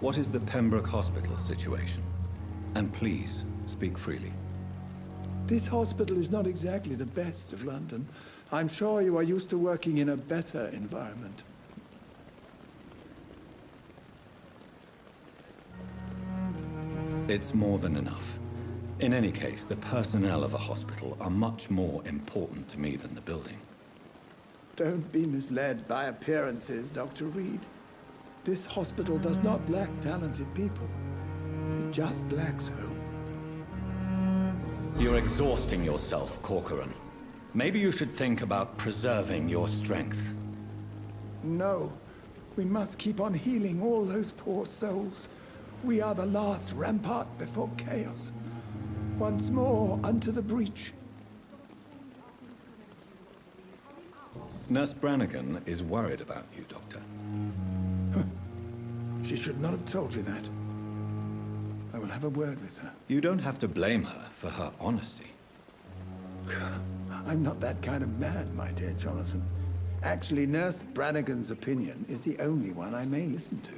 What is the Pembroke Hospital situation? And please, speak freely. This hospital is not exactly the best of London. I'm sure you are used to working in a better environment. It's more than enough. In any case, the personnel of a hospital are much more important to me than the building. Don't be misled by appearances, Dr. Reed. This hospital does not lack talented people. It just lacks hope. You're exhausting yourself, Corcoran. Maybe you should think about preserving your strength. No. We must keep on healing all those poor souls. We are the last rampart before chaos. Once more, unto the breach. Nurse Brannigan is worried about you, Doctor. She should not have told you that. I will have a word with her. You don't have to blame her for her honesty. I'm not that kind of man, my dear Jonathan. Actually, Nurse Brannigan's opinion is the only one I may listen to.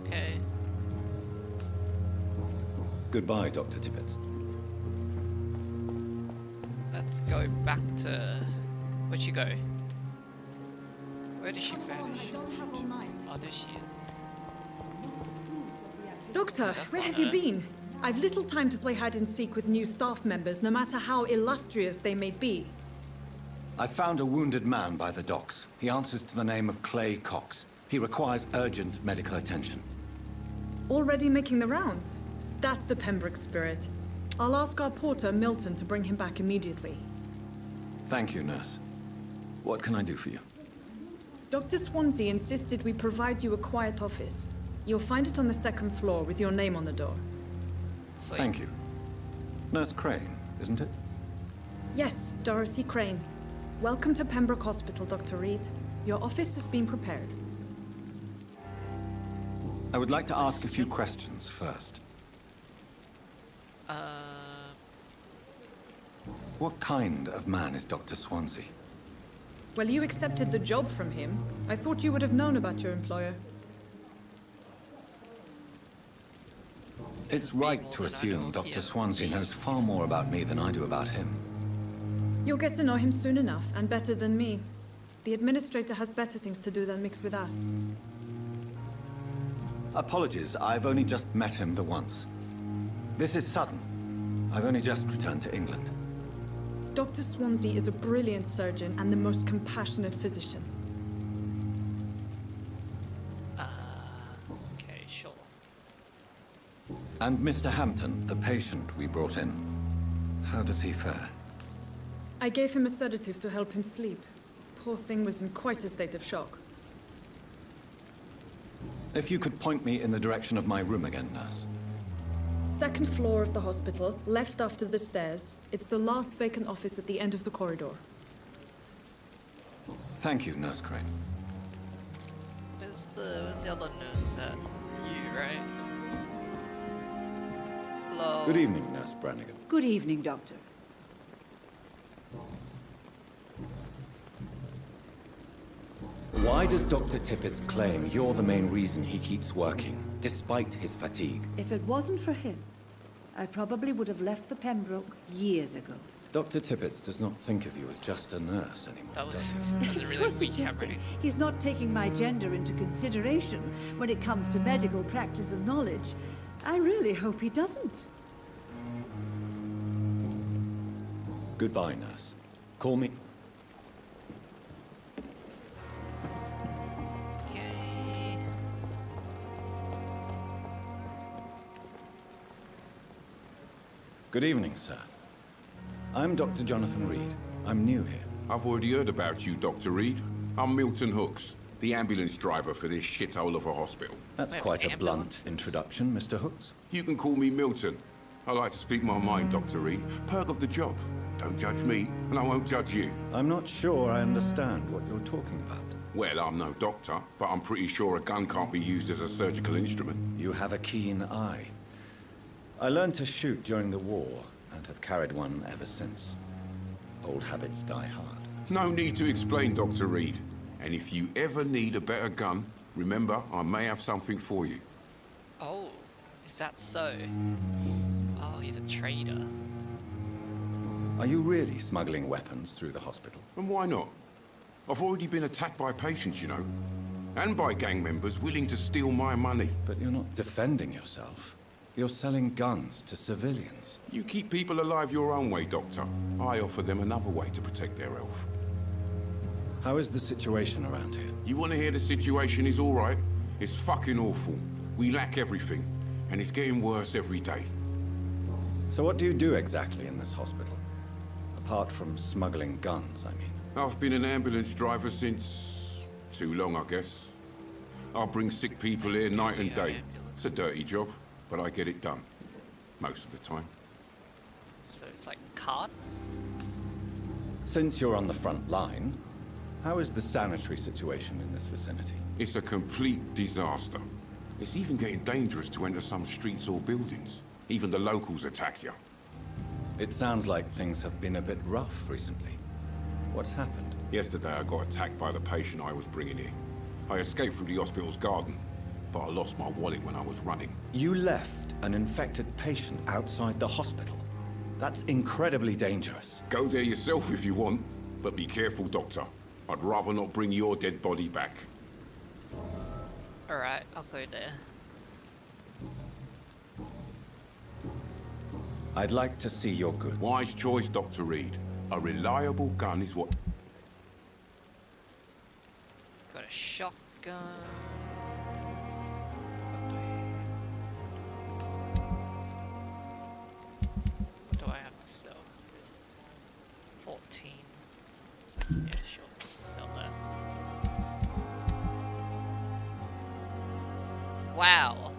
Okay. Goodbye, Dr. Tippett. Let's go back to... Where'd she go? Where did she vanish? Oh, there she is. Doctor, where have you been? I've little time to play hide and seek with new staff members, no matter how illustrious they may be. I found a wounded man by the docks. He answers to the name of Clay Cox. He requires urgent medical attention. Already making the rounds? That's the Pembroke spirit. I'll ask our porter, Milton, to bring him back immediately. Thank you, nurse. What can I do for you? Dr. Swansea insisted we provide you a quiet office. You'll find it on the second floor with your name on the door. Thank you. Nurse Crane, isn't it? Yes, Dorothy Crane. Welcome to Pembroke Hospital, Dr. Reed. Your office has been prepared. I would like to ask a few questions first. What kind of man is Dr. Swansea? Well, you accepted the job from him. I thought you would have known about your employer. It's right to assume Dr. Swansea knows far more about me than I do about him. You'll get to know him soon enough, and better than me. The administrator has better things to do than mix with us. Apologies, I've only just met him the once. This is sudden. I've only just returned to England. Dr. Swansea is a brilliant surgeon and the most compassionate physician. Okay, sure. And Mr. Hampton, the patient we brought in, how does he fare? I gave him a sedative to help him sleep. Poor thing was in quite a state of shock. If you could point me in the direction of my room again, nurse. Second floor of the hospital, left after the stairs. It's the last vacant office at the end of the corridor. Thank you, Nurse Crane. Where's the other nurse at? You, right? Hello? Good evening, Nurse Brannigan. Good evening, Doctor. Why does Dr. Tippett claim you're the main reason he keeps working, despite his fatigue? If it wasn't for him, I probably would have left the Pembroke years ago. Dr. Tippett does not think of you as just a nurse anymore, does he? That was a really You're weak suggesting he's not taking my gender into consideration when it comes to medical practice and knowledge. I really hope he doesn't. Goodbye, nurse. Call me. Okay. Good evening, sir. I'm Dr. Jonathan Reed. I'm new here. I've already heard about you, Dr. Reed. I'm Milton Hooks, the ambulance driver for this shithole of a hospital. That's quite a blunt introduction, Mr. Hooks. You can call me Milton. I like to speak my mind, Dr. Reed. Perk of the job. Don't judge me, and I won't judge you. I'm not sure I understand what you're talking about. Well, I'm no doctor, but I'm pretty sure a gun can't be used as a surgical instrument. You have a keen eye. I learned to shoot during the war and have carried one ever since. Old habits die hard. No need to explain, Dr. Reed. And if you ever need a better gun, remember, I may have something for you. Oh, is that so? Oh, he's a traitor. Are you really smuggling weapons through the hospital? And why not? I've already been attacked by patients, you know. And by gang members willing to steal my money. But you're not defending yourself. You're selling guns to civilians. You keep people alive your own way, Doctor. I offer them another way to protect their health. How is the situation around here? You want to hear the situation is all right? It's fucking awful. We lack everything, and it's getting worse every day. So what do you do exactly in this hospital? Apart from smuggling guns, I mean. I've been an ambulance driver since... too long, I guess. I bring sick people here night and day. It's a dirty job, but I get it done. Most of the time. So it's like carts? Since you're on the front line, how is the sanitary situation in this vicinity? It's a complete disaster. It's even getting dangerous to enter some streets or buildings. Even the locals attack you. It sounds like things have been a bit rough recently. What's happened? Yesterday I got attacked by the patient I was bringing here. I escaped through the hospital's garden, but I lost my wallet when I was running. You left an infected patient outside the hospital? That's incredibly dangerous. Go there yourself if you want, but be careful, Doctor. I'd rather not bring your dead body back. Alright, I'll go there. I'd like to see your goods. Wise choice, Dr. Reed. A reliable gun is what... Got a shotgun. What do I have to sell? This 14. Yeah, sure. Sell that. Wow,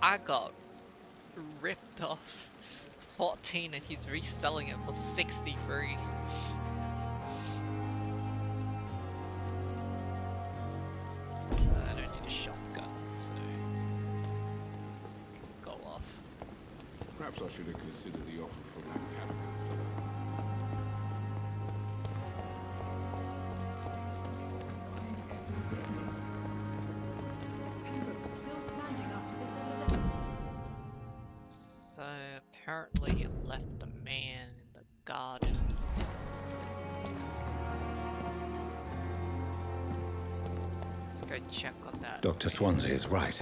I got ripped off 14 and he's reselling it for 63. I don't need a shotgun, so go off. Perhaps I should have considered the offer from that caravan. So apparently it left a man in the garden. Let's go check on that. Dr. Swansea is right.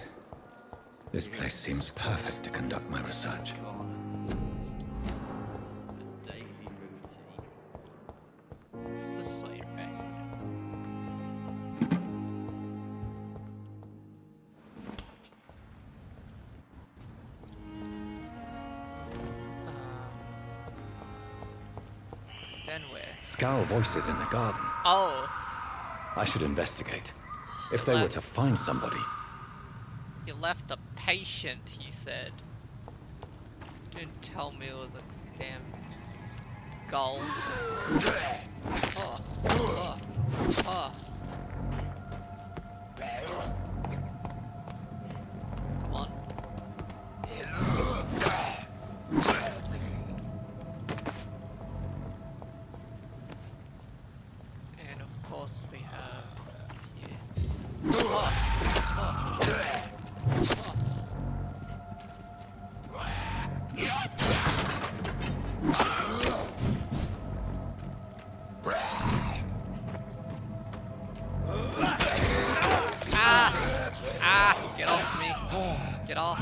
This place seems perfect to conduct my research. It's the Slayer right? Then where? Scowl voices in the garden. Oh! I should investigate. If they were to find somebody. You left a patient, he said. Didn't tell me it was a damn skull. Oh, oh, oh. Come on. And of course we have here. Oh, oh. Get off me. Get off.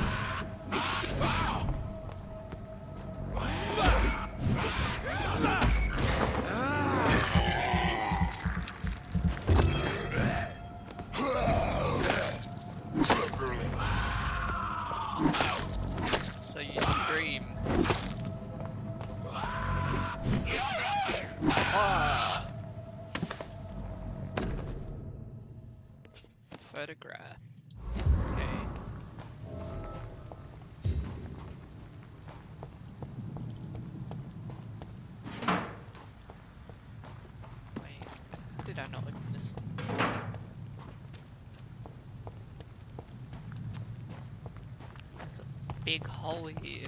So you scream. Ah. Photograph. Okay. Wait, did I not open this? There's a big hole here.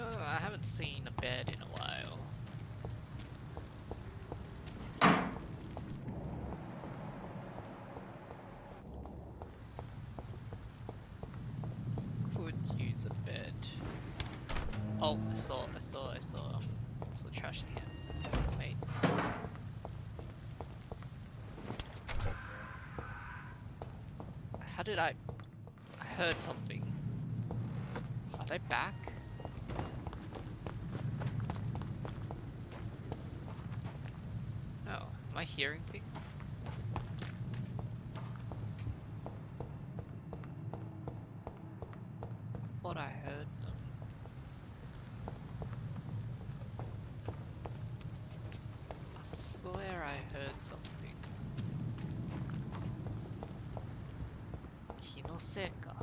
Oh, I haven't seen a bed in a while. Could use a bed. Oh, I saw trash in here. Wait. How did I heard something. Are they back? Oh, am I hearing things? I thought I heard them. I swear I heard something. Kinoseka.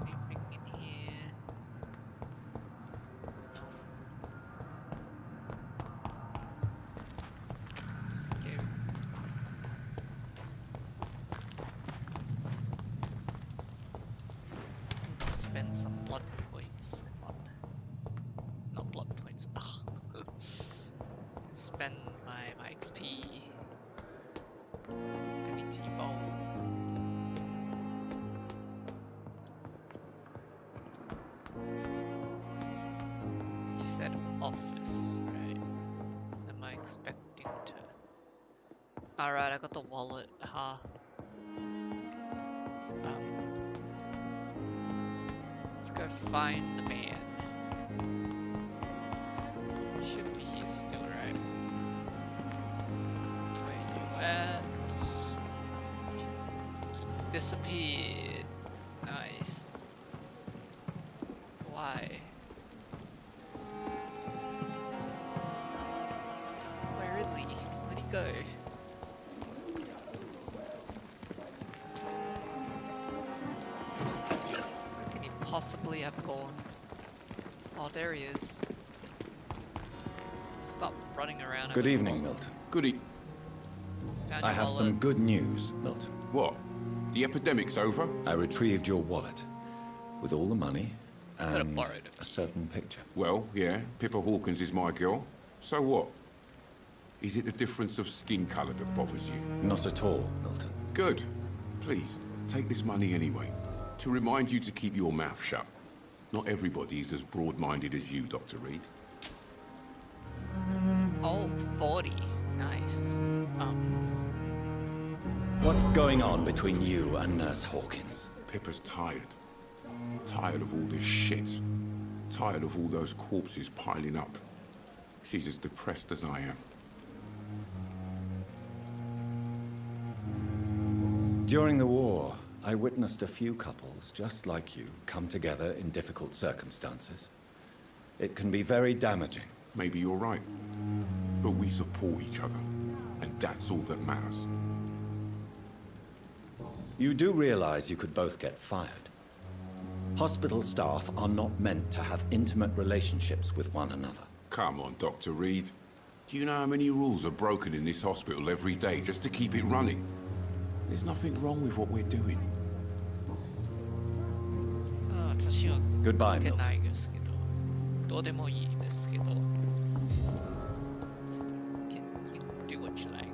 Anything in here? Scary. Spend some blood points. Come on. Not blood points. Spend my XP. I need to evolve. He said office, right? So am I expecting to... Alright, I got the wallet, let's go find the man. He should be here still, right? Where you at? He disappeared. Nice. Why? Where is he? Where'd he go? Where can he possibly have gone? Oh, there he is. Stop running around. Good evening, Milton. Good evening. I have some good news, Milton. What? The epidemic's over? I retrieved your wallet with all the money and a certain picture. Well, yeah, Pippa Hawkins is my girl. So what? Is it the difference of skin colour that bothers you? Not at all, Milton. Good. Please, take this money anyway. To remind you to keep your mouth shut. Not everybody is as broad-minded as you, Dr. Reed. Oh, 40. Nice. What's going on between you and Nurse Hawkins? Pippa's tired. Tired of all this shit. Tired of all those corpses piling up. She's as depressed as I am. During the war, I witnessed a few couples, just like you, come together in difficult circumstances. It can be very damaging. Maybe you're right. But we support each other. And that's all that matters. You do realize you could both get fired. Hospital staff are not meant to have intimate relationships with one another. Come on, Dr. Reed. Do you know how many rules are broken in this hospital every day just to keep it running? There's nothing wrong with what we're doing. Goodbye, Milton. Do what you like.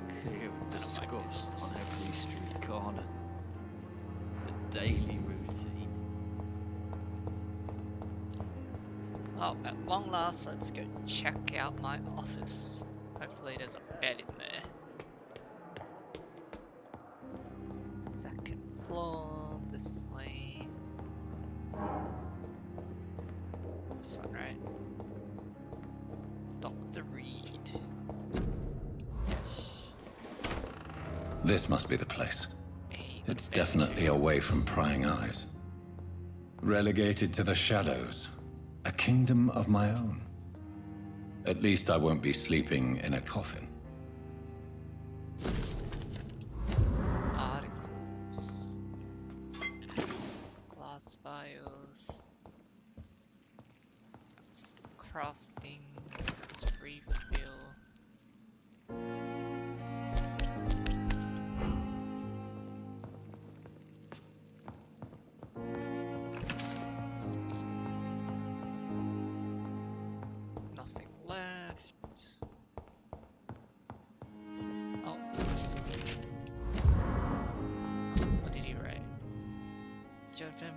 Discuss on every street corner. The daily routine. Oh, at long last, let's go check out my office. Hopefully there's a bed in there. Second floor, this way. This one, right? Dr. Reed. This must be the place. It's definitely away from prying eyes. Relegated to the shadows. A kingdom of my own. At least I won't be sleeping in a coffin. Articles. Glass vials. That's the crafting. It's refill.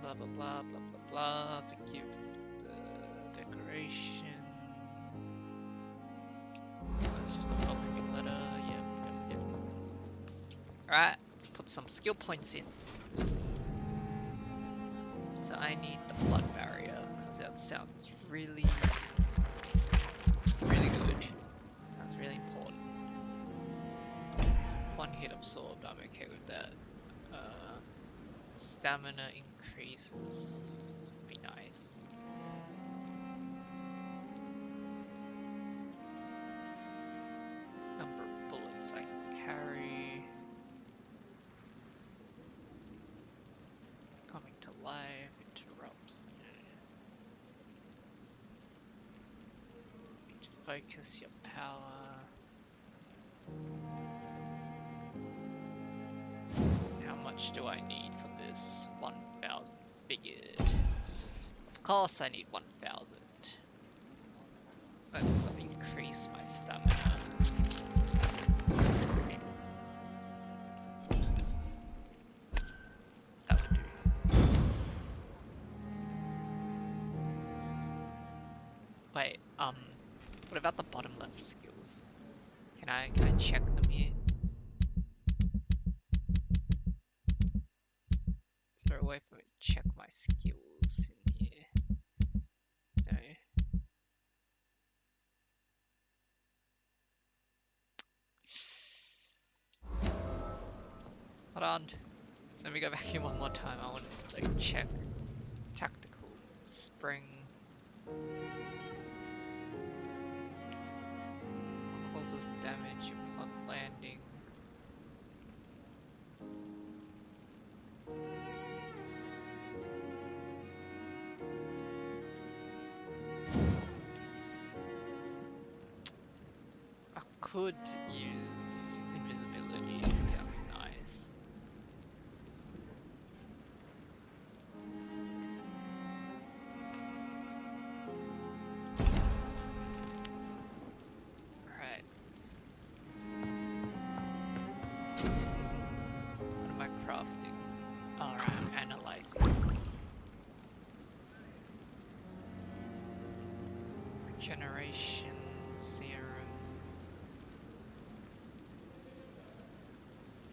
blah blah blah blah blah blah. Thank you for the decoration. Oh, it's just a welcoming letter. Yep. Alright, let's put some skill points in. So I need the blood barrier, because that sounds really good. Sounds really important. One hit absorbed, I'm okay with that. Stamina increases, be nice. Number of bullets I can carry. Coming to life interrupts. Need to focus your power. How much do I need for this? 1,000 figured. Of course I need 1,000. Let's increase my stamina. That would do. Wait, what about the bottom left skills? Can I check them here? Is there a way for me to check my skills in here? No. Hold on. Let me go back in one more time. I want to like check tactical spring. Causes damage upon landing. I could use invisibility, it sounds nice. Alright. What am I crafting? Alright, I'm analyzing. Regeneration serum.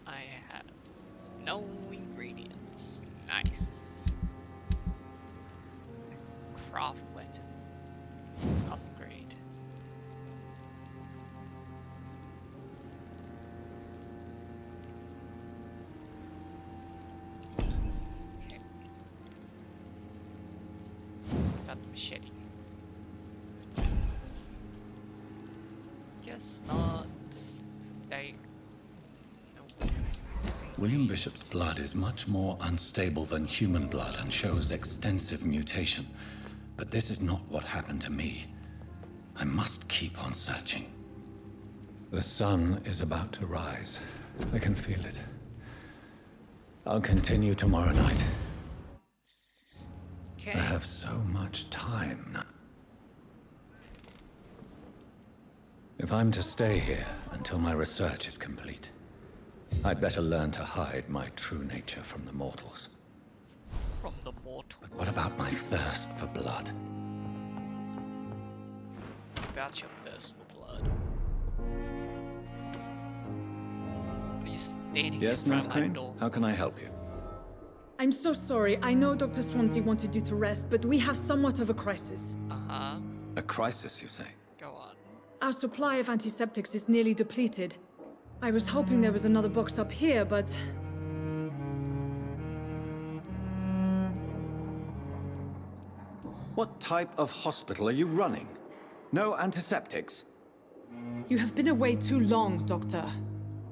I have no ingredients. Nice. Craft weapons. Upgrade. Okay. Got the machete. Guess not. They. William Bishop's blood is much more unstable than human blood and shows extensive mutation. But this is not what happened to me. I must keep on searching. The sun is about to rise. I can feel it. I'll continue tomorrow night. Okay. I have so much time now. If I'm to stay here until my research is complete, I'd better learn to hide my true nature from the mortals. From the mortals? But what about my thirst for blood? About your thirst for blood. What are you standing Yes, in Nurse front of Crane? my door? How can I help you? I'm so sorry. I know Dr. Swansea wanted you to rest, but we have somewhat of a crisis. Uh-huh. A crisis, you say? Go on. Our supply of antiseptics is nearly depleted. I was hoping there was another box up here, but... What type of hospital are you running? No antiseptics? You have been away too long, Doctor.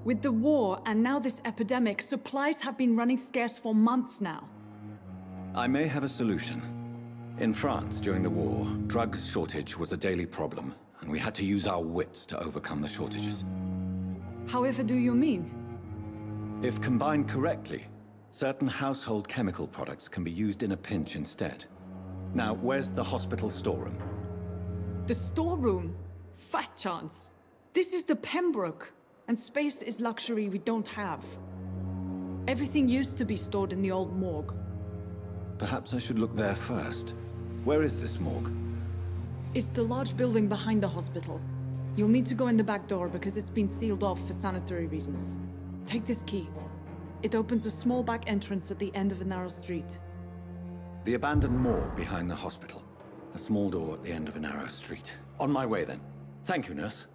With the war and now this epidemic, supplies have been running scarce for months now. I may have a solution. In France, during the war, drugs shortage was a daily problem, and we had to use our wits to overcome the shortages. However do you mean? If combined correctly, certain household chemical products can be used in a pinch instead. Now, where's the hospital storeroom? The storeroom? Fat chance. This is the Pembroke, and space is luxury we don't have. Everything used to be stored in the old morgue. Perhaps I should look there first. Where is this morgue? It's the large building behind the hospital. You'll need to go in the back door because it's been sealed off for sanitary reasons. Take this key. It opens a small back entrance at the end of a narrow street. The abandoned morgue behind the hospital. A small door at the end of a narrow street. On my way then. Thank you, nurse.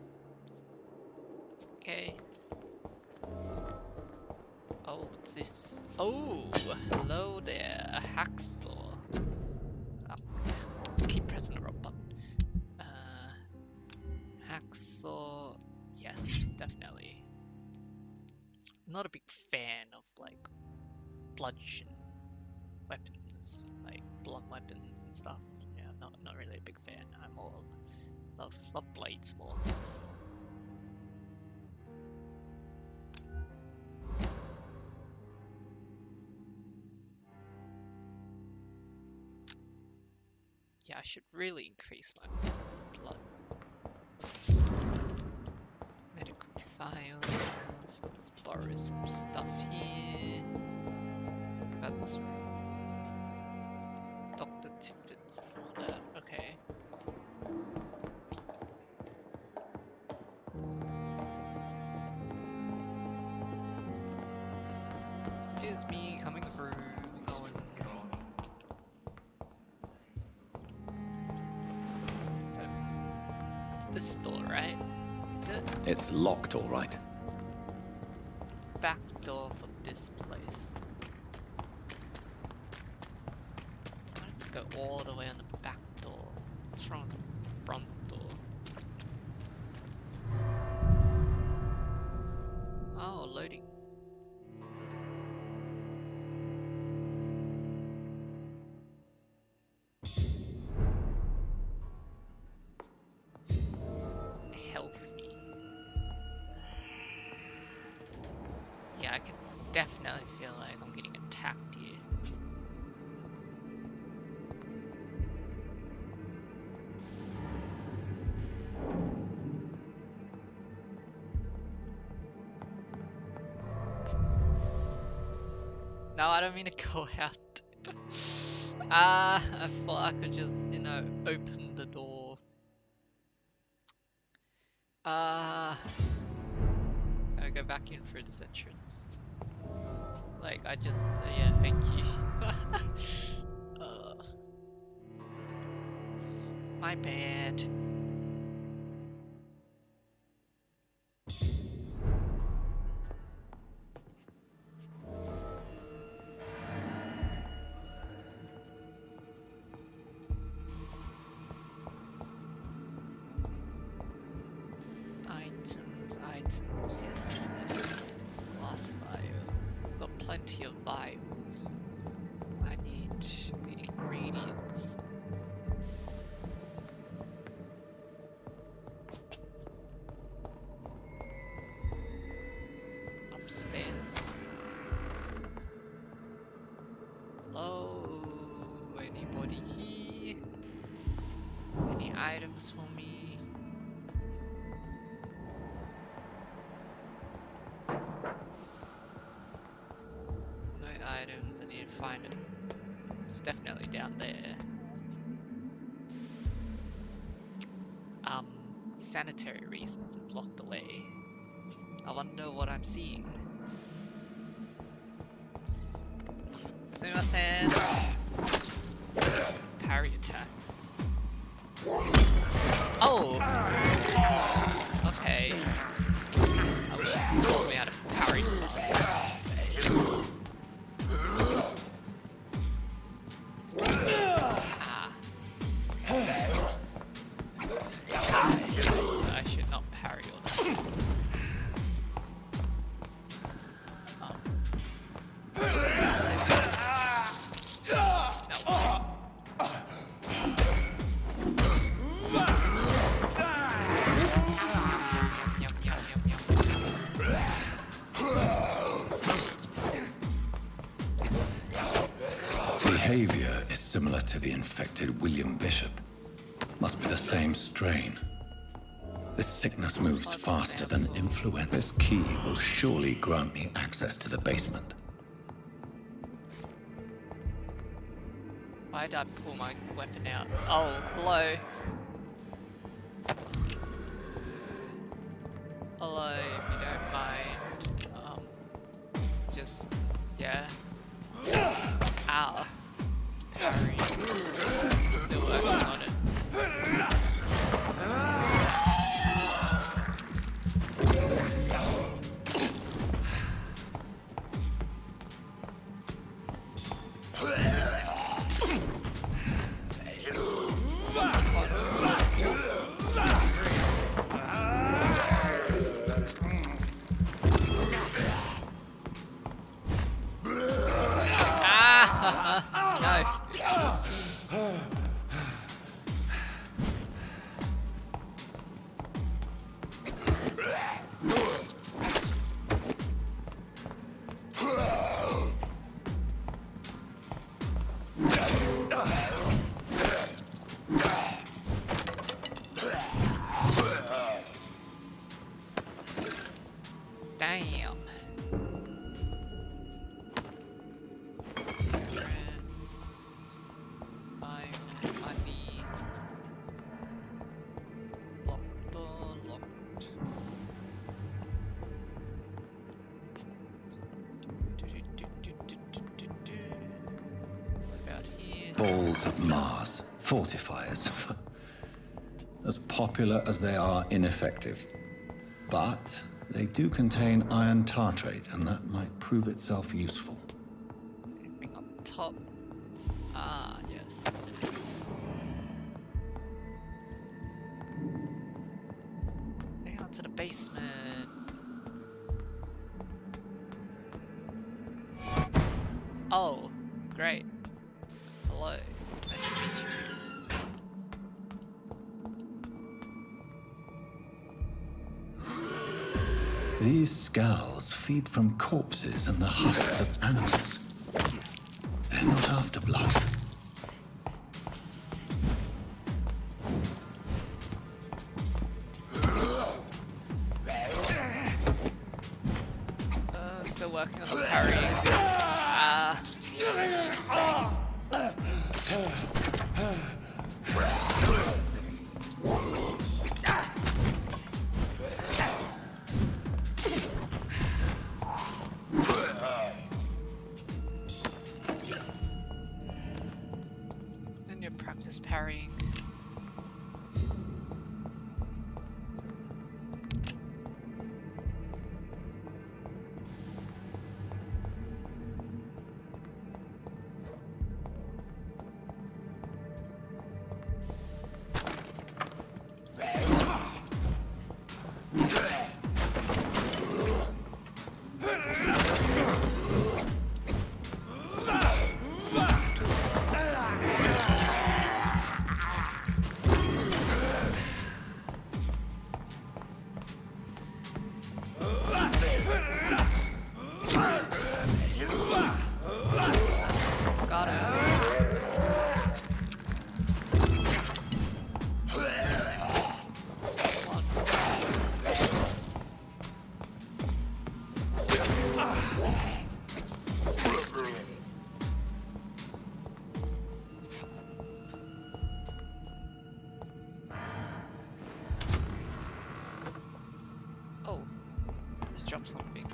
Okay. Oh, what's this? Oh, hello there, a hacksaw. Keep pressing the wrong button. Hacksaw, yes, definitely. I'm not a big fan of like bludgeon weapons, like blunt weapons and stuff. Yeah, not really a big fan. I'm more love blades more. Yeah, I should really increase my blood. Medical files. Let's borrow some stuff here. That's Dr. Tippett and all that. Okay. Excuse me, coming through. Going. So, this door, right? Is it? It's locked, all right. Back door for this place. I have to go all the way on the back door. What's wrong with the front door? Oh, loading. Healthy. Yeah, I can definitely feel like I'm getting attacked here. No, I don't mean to go out. I thought I could just, you know, open the door. I'll go back in through this entrance. Like, I just, yeah, thank you. My bad. Items, yes. Glass vial. Got plenty of vials. I need ingredients. Upstairs. Hello? Anybody here? Any items for me? Items, I need to find it. It's definitely down there. Sanitary reasons it's locked away. I wonder what I'm seeing. Sumimasen. Parry attacks. Oh! Okay. I wish you taught me how to parry the I should not parry all that. Behavior is similar to the infected William Bishop. Must be the same strain. This sickness moves faster than influenza. This key will surely grant me access to the basement. Why did I pull my weapon out? Oh, hello. Hello, if you don't mind. Just, yeah. Ow. Parry. Still working on it. Damn. Friends. Buy money. Locked door, locked. What about here? Balls of Mars. Fortifiers. As popular as they are ineffective. But they do contain iron tartrate, and that might prove itself useful. Anything up top? Ah, yes. Down to the basement. Oh, great. Hello. Nice to meet you. These skulls feed from corpses and the husks of animals. They're not after blood. Still working on the parrying. Ah. Then you practice parrying. Got it. Oh, just dropped something.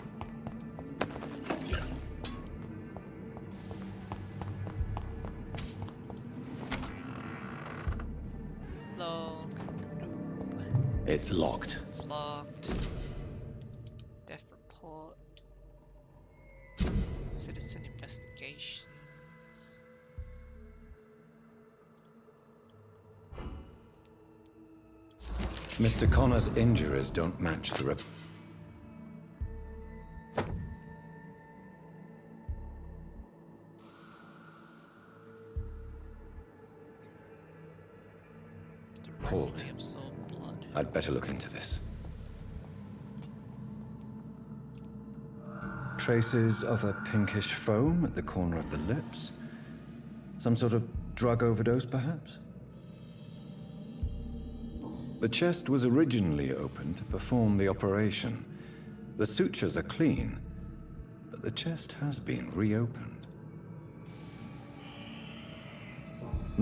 It's locked. It's locked. Death report. Citizen investigations. Mr. Connor's injuries don't match the report. I'd better look into this. Traces of a pinkish foam at the corner of the lips. Some sort of drug overdose, perhaps? The chest was originally open to perform the operation. The sutures are clean, but the chest has been reopened.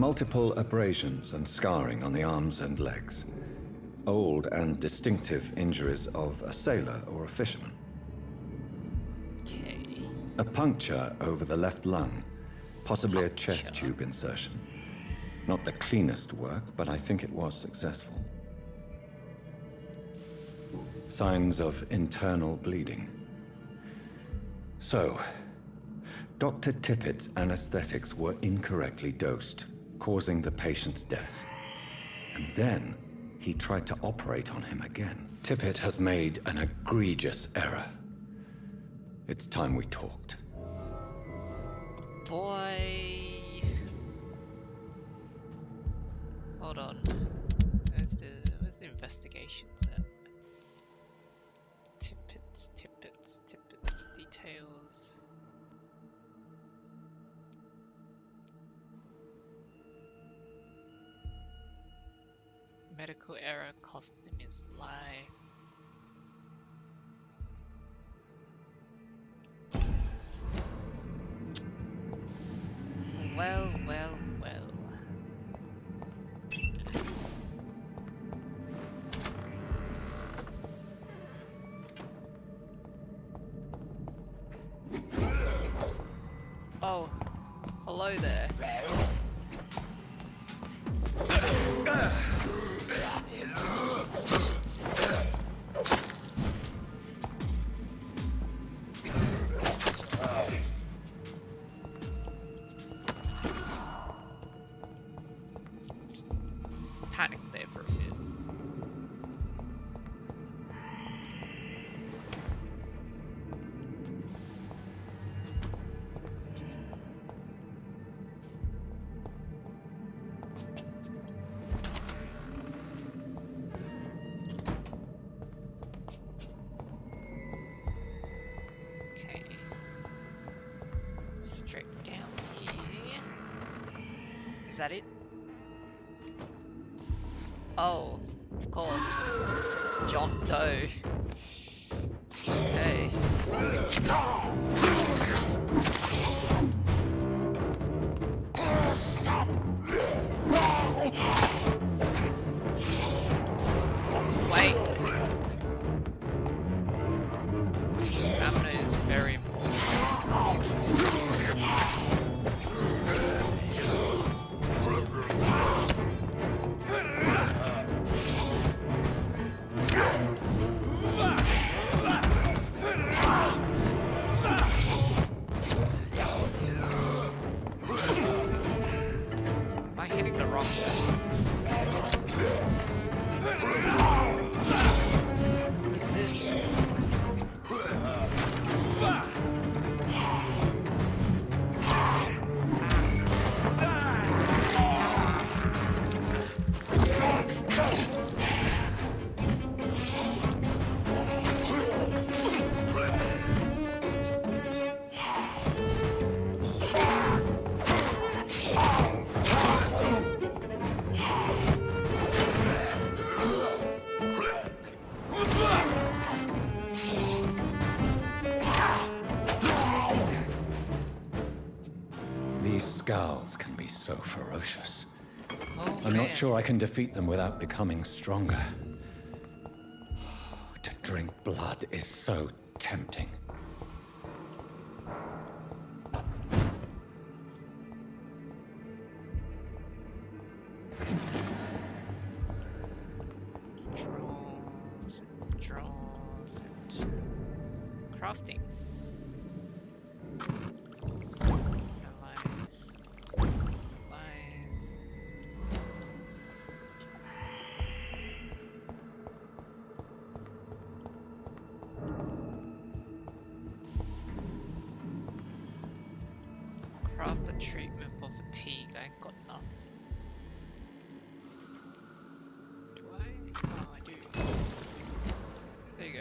Multiple abrasions and scarring on the arms and legs. Old and distinctive injuries of a sailor or a fisherman. Okay. A puncture over the left lung, possibly a chest tube insertion. Not the cleanest work, but I think it was successful. Signs of internal bleeding. So, Dr. Tippett's anesthetics were incorrectly dosed, causing the patient's death. And then, he tried to operate on him again. Tippett has made an egregious error. It's time we talked. Boy. Hold on. Where's the investigations at? Tippets, details. Medical error cost him his life. Well. Oh, hello there. Panicked there for a bit. Okay. Straight down here. Is that it? Oh, of course. John Doe. Hey. Wait. Stamina is very important. Am I hitting the wrong button? What is this? These scowls can be so ferocious. Oh, I'm not sure I can defeat them without becoming stronger. To drink blood is so tempting. Draws and crafting. Analyze. Craft a treatment for fatigue. I ain't got enough. Do I? Oh, I do. There you go.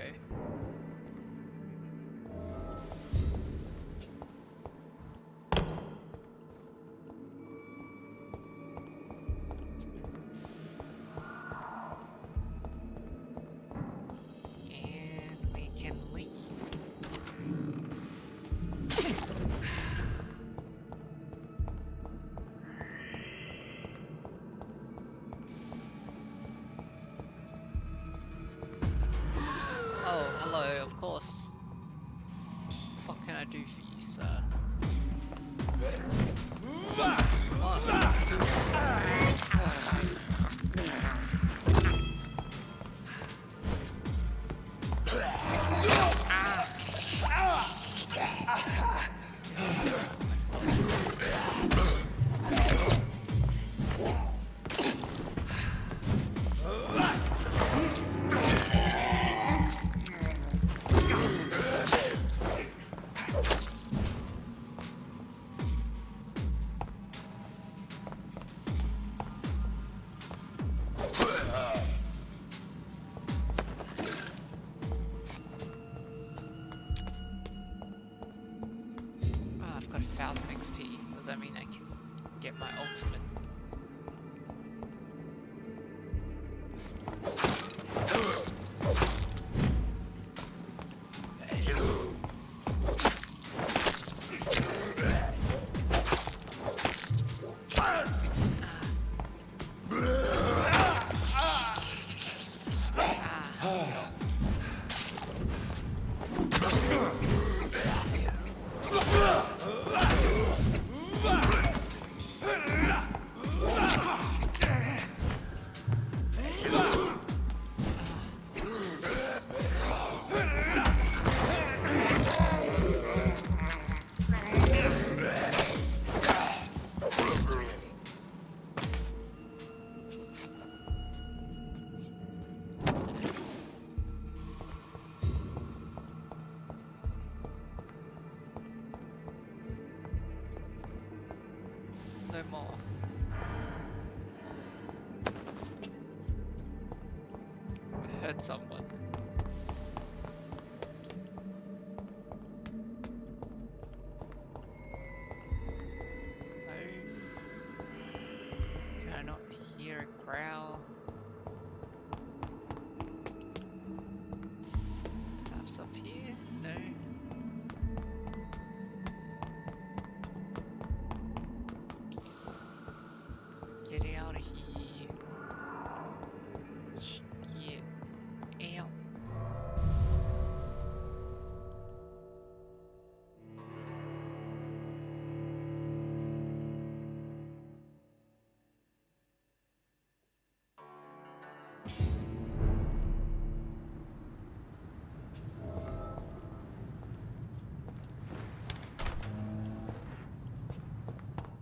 And we can leave. you, sir. 1, 2. I've got 1000 XP. Does that mean I can get my ultimate? No more. I heard someone. No. Can I not hear a growl? Perhaps up here? No. Get out of here. Get out.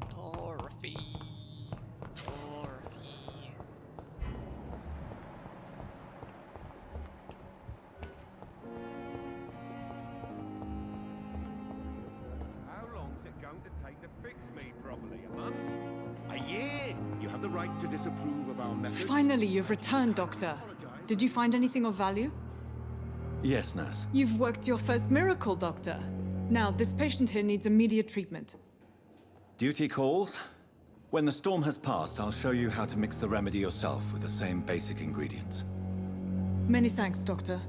Dorothy. The right to disapprove of our methods. Finally, you've returned, Doctor. Did you find anything of value? Yes, nurse. You've worked your first miracle, Doctor. Now, this patient here needs immediate treatment. Duty calls. When the storm has passed, I'll show you how to mix the remedy yourself with the same basic ingredients. Many thanks, Doctor.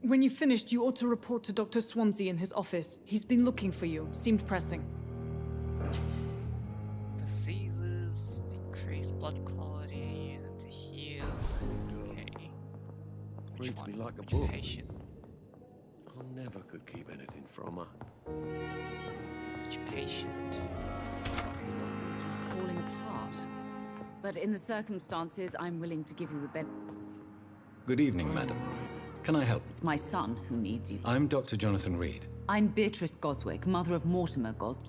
When you've finished, you ought to report to Dr. Swansea in his office. He's been looking for you. Seemed pressing. Diseases, decrease blood quality, use them to heal. Okay. Which Reads one? me like a Which book. patient? I never could keep anything from her. Which patient? Hospital seems to be falling apart. But in the circumstances, I'm willing to give you the benefit. Good evening, madam. Can I help? It's my son who needs you. I'm Dr. Jonathan Reed. I'm Beatrice Goswick, mother of Mortimer Goswick.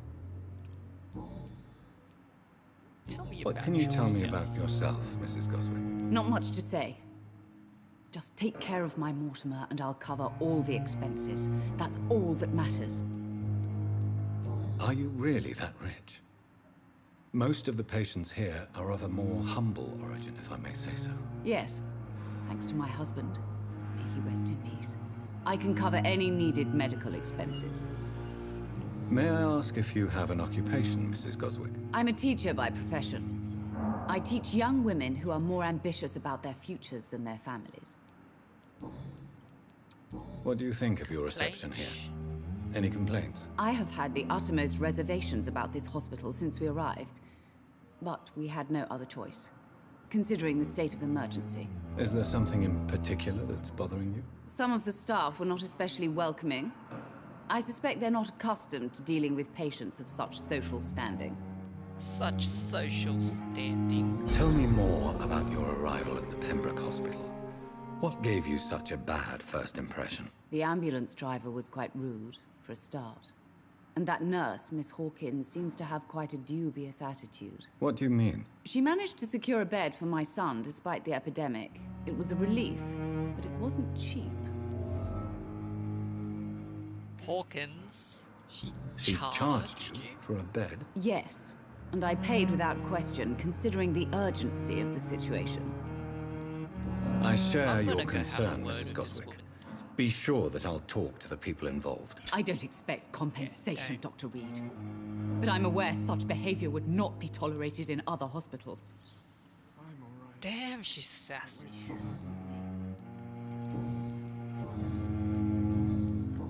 What can you tell me about yourself, Mrs. Goswick? Not much to say. Just take care of my Mortimer and I'll cover all the expenses. That's all that matters. Are you really that rich? Most of the patients here are of a more humble origin, if I may say so. Yes, thanks to my husband. May he rest in peace. I can cover any needed medical expenses. May I ask if you have an occupation, Mrs. Goswick? I'm a teacher by profession. I teach young women who are more ambitious about their futures than their families. What do you think of your reception here? Any complaints? I have had the uttermost reservations about this hospital since we arrived. But we had no other choice, considering the state of emergency. Is there something in particular that's bothering you? Some of the staff were not especially welcoming. I suspect they're not accustomed to dealing with patients of such social standing. Such social standing. Tell me more about your arrival at the Pembroke Hospital. What gave you such a bad first impression? The ambulance driver was quite rude, for a start. And that nurse, Miss Hawkins, seems to have quite a dubious attitude. What do you mean? She managed to secure a bed for my son despite the epidemic. It was a relief, but it wasn't cheap. Hawkins? She charged you for a bed? Yes, and I paid without question, considering the urgency of the situation. I share your concern, Mrs. Goswick. Be sure that I'll talk to the people involved. I don't expect compensation, Dr. Reed. But I'm aware such behavior would not be tolerated in other hospitals. Damn, she's sassy.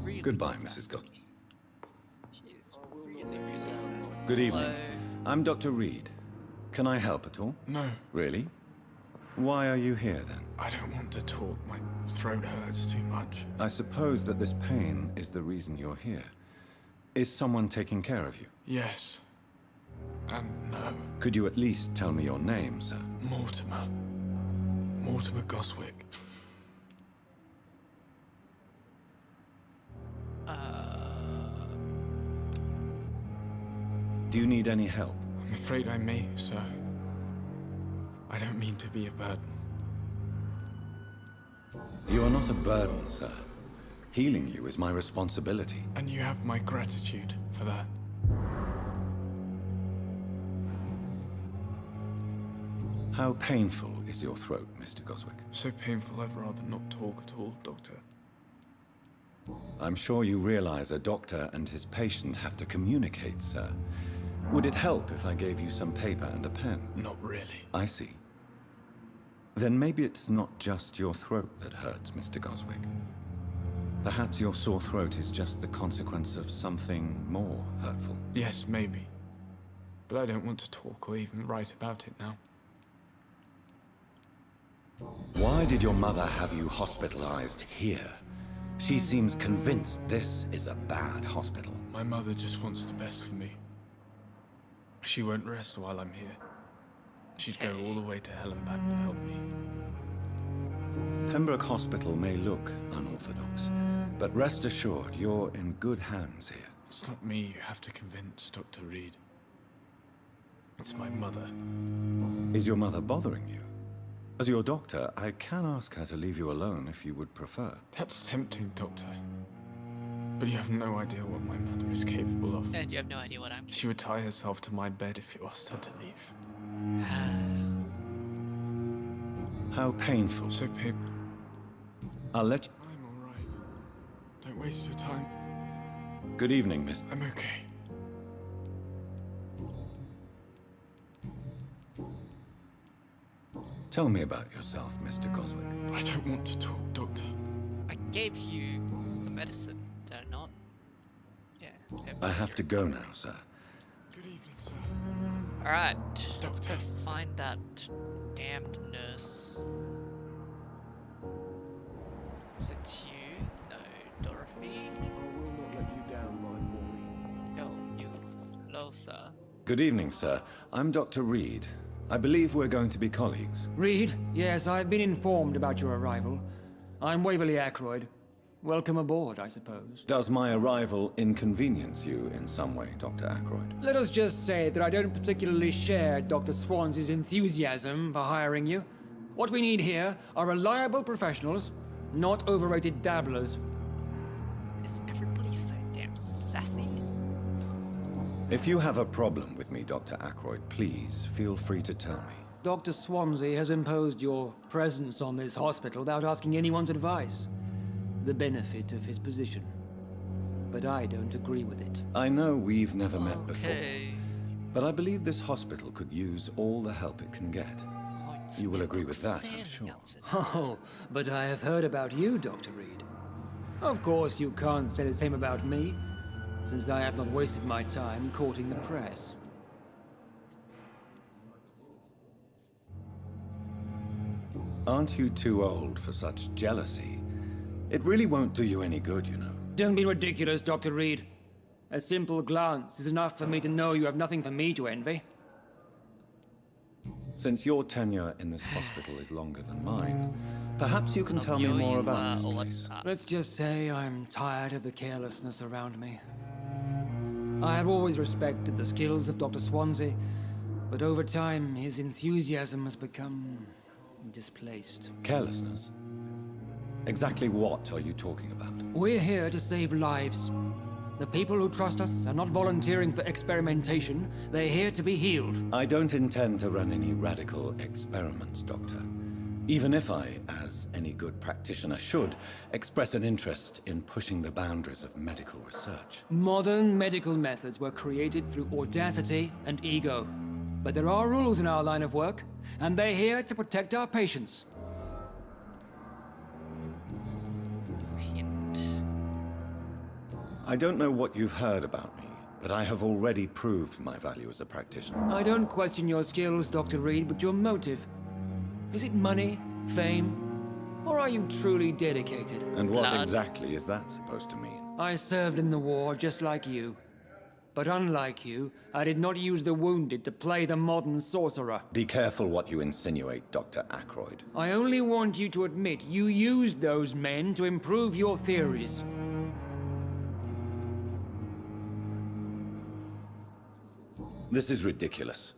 Really Goodbye, sassy. Mrs. Goswick. She's really sassy. Good evening. Hello. I'm Dr. Reed. Can I help at all? No. Really? Why are you here, then? I don't want to talk. My throat hurts too much. I suppose that this pain is the reason you're here. Is someone taking care of you? Yes. And no. Could you at least tell me your name, sir? Mortimer. Mortimer Goswick. Do you need any help? I'm afraid I may, sir. I don't mean to be a burden. You are not a burden, sir. Healing you is my responsibility. And you have my gratitude for that. How painful is your throat, Mr. Goswick? So painful I'd rather not talk at all, Doctor. I'm sure you realize a doctor and his patient have to communicate, sir. Would it help if I gave you some paper and a pen? Not really. I see. Then maybe it's not just your throat that hurts, Mr. Goswick. Perhaps your sore throat is just the consequence of something more hurtful. Yes, maybe. But I don't want to talk or even write about it now. Why did your mother have you hospitalized here? She seems convinced this is a bad hospital. My mother just wants the best for me. She won't rest while I'm here. She'd go all the way to hell and back to help me. Pembroke Hospital may look unorthodox, but rest assured you're in good hands here. It's not me you have to convince, Dr. Reed. It's my mother. Is your mother bothering you? As your doctor, I can ask her to leave you alone if you would prefer. That's tempting, Doctor. But you have no idea what my mother is capable of. And you have no idea what I'm capable of. She would tie herself to my bed if you asked her to leave. How painful. So painful. I'll let you... I'm all right. Don't waste your time. Good evening, Miss... I'm okay. Tell me about yourself, Mr. Goswick. I don't want to talk, Doctor. I gave you the medicine, did I not? Yeah. I have to go now, sir. Good evening, sir. Alright, let's go find that damned nurse. Is it you? No, Dorothy. Yo, you. Hello, sir. Good evening, sir. I'm Dr. Reed. I believe we're going to be colleagues. Reed? Yes, I've been informed about your arrival. I'm Waverly Ackroyd. Welcome aboard, I suppose. Does my arrival inconvenience you in some way, Dr. Ackroyd? Let us just say that I don't particularly share Dr. Swans's enthusiasm for hiring you. What we need here are reliable professionals, not overrated dabblers. Is everybody so damn sassy? If you have a problem with me, Dr. Ackroyd, please feel free to tell me. Dr. Swansea has imposed your presence on this hospital without asking anyone's advice. The benefit of his position. But I don't agree with it. I know we've never met before, but I believe this hospital could use all the help it can get. You will agree with that, I'm sure. Oh, but I have heard about you, Dr. Reed. Of course, you can't say the same about me, since I have not wasted my time courting the press. Aren't you too old for such jealousy? It really won't do you any good, you know. Don't be ridiculous, Dr. Reed. A simple glance is enough for me to know you have nothing for me to envy. Since your tenure in this hospital is longer than mine, perhaps you can tell me more about this place. Let's just say I'm tired of the carelessness around me. I have always respected the skills of Dr. Swansea, but over time his enthusiasm has become displaced. Carelessness? Exactly what are you talking about? We're here to save lives. The people who trust us are not volunteering for experimentation. They're here to be healed. I don't intend to run any radical experiments, Doctor. Even if I, as any good practitioner should, express an interest in pushing the boundaries of medical research. Modern medical methods were created through audacity and ego. But there are rules in our line of work, and they're here to protect our patients. I don't know what you've heard about me, but I have already proved my value as a practitioner. I don't question your skills, Dr. Reed, but your motive. Is it money, fame, or are you truly dedicated? And what exactly is that supposed to mean? I served in the war just like you. But unlike you, I did not use the wounded to play the modern sorcerer. Be careful what you insinuate, Dr. Ackroyd. I only want you to admit you used those men to improve your theories. This is ridiculous.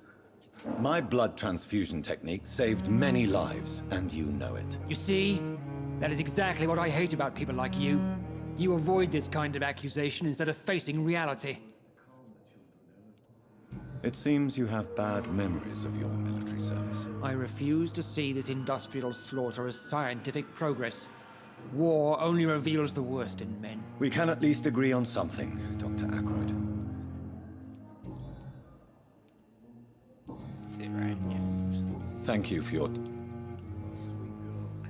My blood transfusion technique saved many lives, and you know it. You see? That is exactly what I hate about people like you. You avoid this kind of accusation instead of facing reality. It seems you have bad memories of your military service. I refuse to see this industrial slaughter as scientific progress. War only reveals the worst in men. We can at least agree on something, Dr. Ackroyd. Right, yeah. Thank you for your... I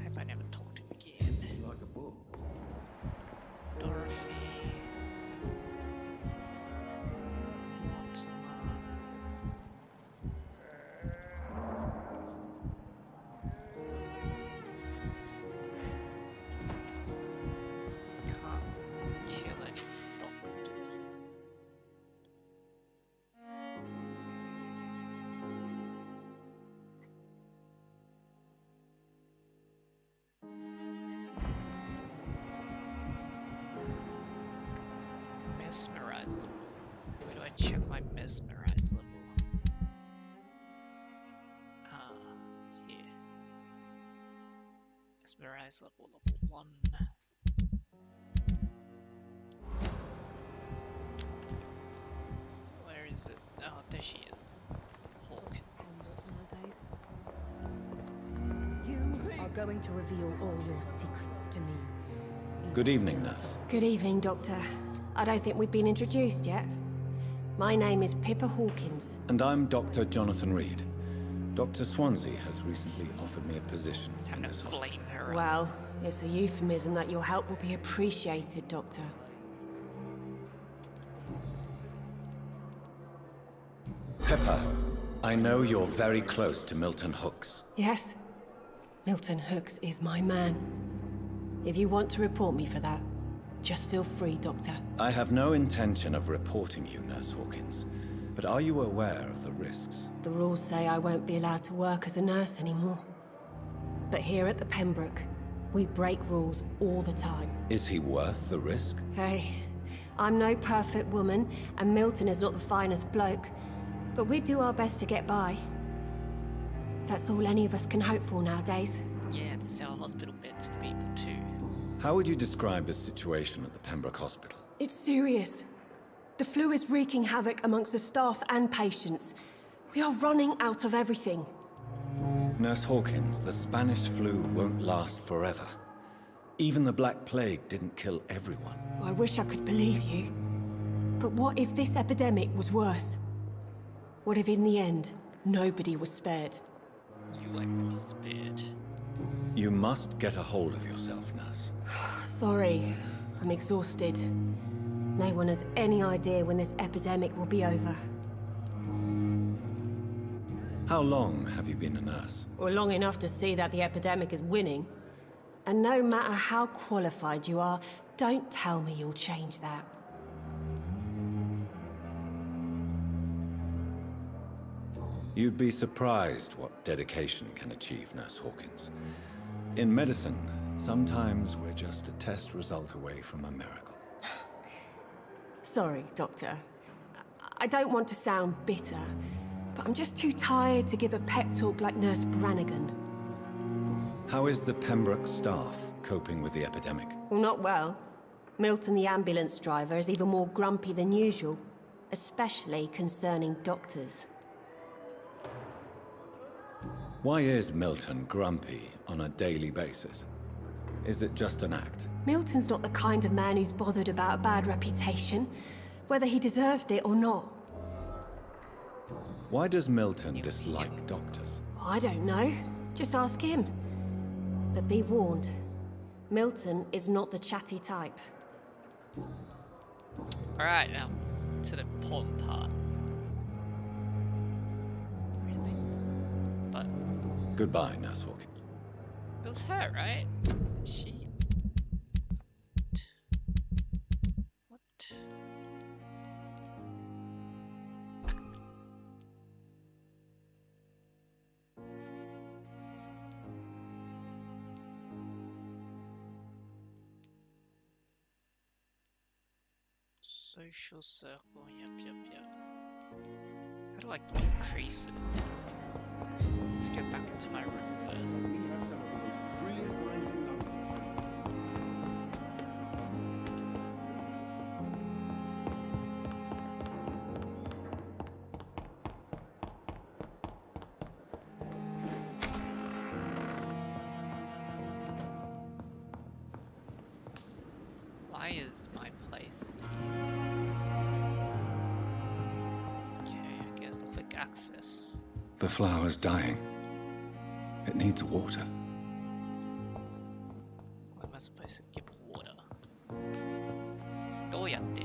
hope I never talked to him again. Like a book. Dorothy. Can't kill any doctors. Mesmerize level. Where do I check my mesmerize level? Here. Mesmerize level 1. So where is it? Oh, there she is. Hawkins. You are going to reveal all your secrets to me. Good evening, nurse. Good evening, Doctor. I don't think we've been introduced yet. My name is Pippa Hawkins. And I'm Dr. Jonathan Reed. Dr. Swansea has recently offered me a position in this hospital. Well, it's a euphemism that your help will be appreciated, Doctor. Pippa, I know you're very close to Milton Hooks. Yes? Milton Hooks is my man. If you want to report me for that, just feel free, Doctor. I have no intention of reporting you, Nurse Hawkins. But are you aware of the risks? The rules say I won't be allowed to work as a nurse anymore. But here at the Pembroke, we break rules all the time. Is he worth the risk? Hey, I'm no perfect woman, and Milton is not the finest bloke. But we do our best to get by. That's all any of us can hope for nowadays. Yeah, and sell hospital beds to people too. How would you describe the situation at the Pembroke Hospital? It's serious. The flu is wreaking havoc amongst the staff and patients. We are running out of everything. Nurse Hawkins, the Spanish flu won't last forever. Even the Black Plague didn't kill everyone. I wish I could believe you. But what if this epidemic was worse? What if in the end, nobody was spared? You like be spared. You must get a hold of yourself, nurse. Sorry, I'm exhausted. No one has any idea when this epidemic will be over. How long have you been a nurse? Well, long enough to see that the epidemic is winning. And no matter how qualified you are, Don't tell me you'll change that. You'd be surprised what dedication can achieve, Nurse Hawkins. In medicine, sometimes we're just a test result away from a miracle. Sorry, Doctor. I don't want to sound bitter, but I'm just too tired to give a pep talk like Nurse Brannigan. How is the Pembroke staff coping with the epidemic? Well, not well. Milton, the ambulance driver, is even more grumpy than usual, especially concerning doctors. Why is Milton grumpy on a daily basis? Is it just an act? Milton's not the kind of man who's bothered about a bad reputation, whether he deserved it or not. Why does Milton dislike doctors? I don't know. Just ask him. But be warned, Milton is not the chatty type. Alright, now to the important part. Really? But Goodbye, Nurse Hawkins. it was her, right? She. What? Social circle, yep. How do I increase it? Let's get back into my room first. Why is my place here? Okay, I guess quick access. The flower's dying. It needs water. What am I supposed to give water? どうやって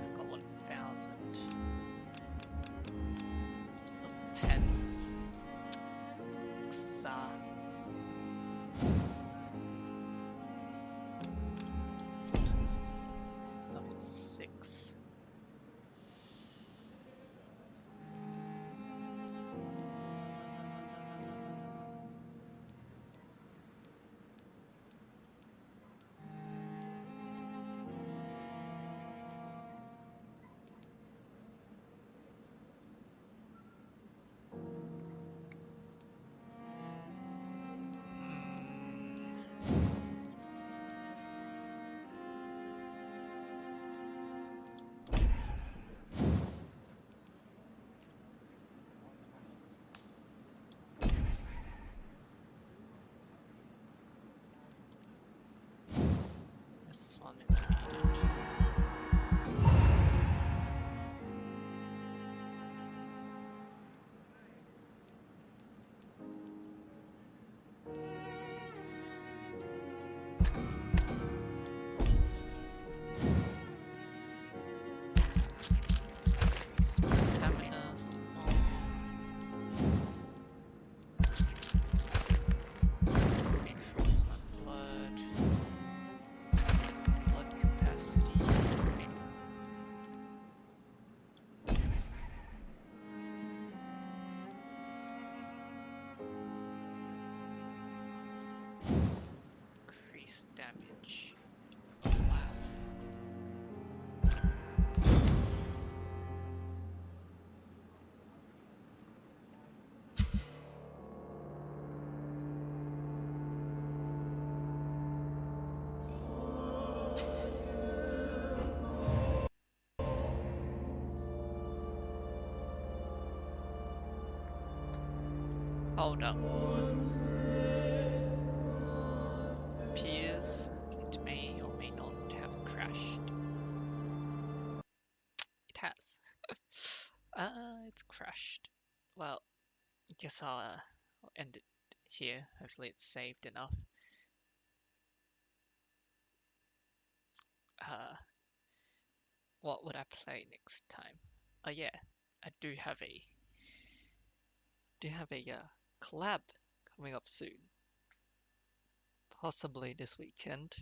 I got 1,000. Level 10. Xa. Level 6. This one is needed. Increase my stamina some more. Increase my blood capacity. Increase damage. Wow. Hold up. Appears it may or may not have crashed. It has. It's crashed. Well, I guess I'll end it here. Hopefully it's saved enough. What would I play next time? Oh yeah, I do have a do have a collab coming up soon. Possibly this weekend.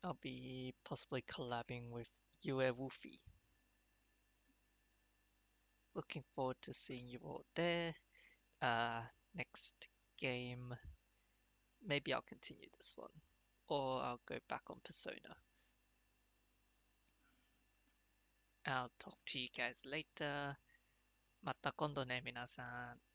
I'll be possibly collabing with Yue Woofy. Looking forward to seeing you all there. Next game, maybe I'll continue this one, or I'll go back on Persona. I'll talk to you guys later. また今度ね、皆さん。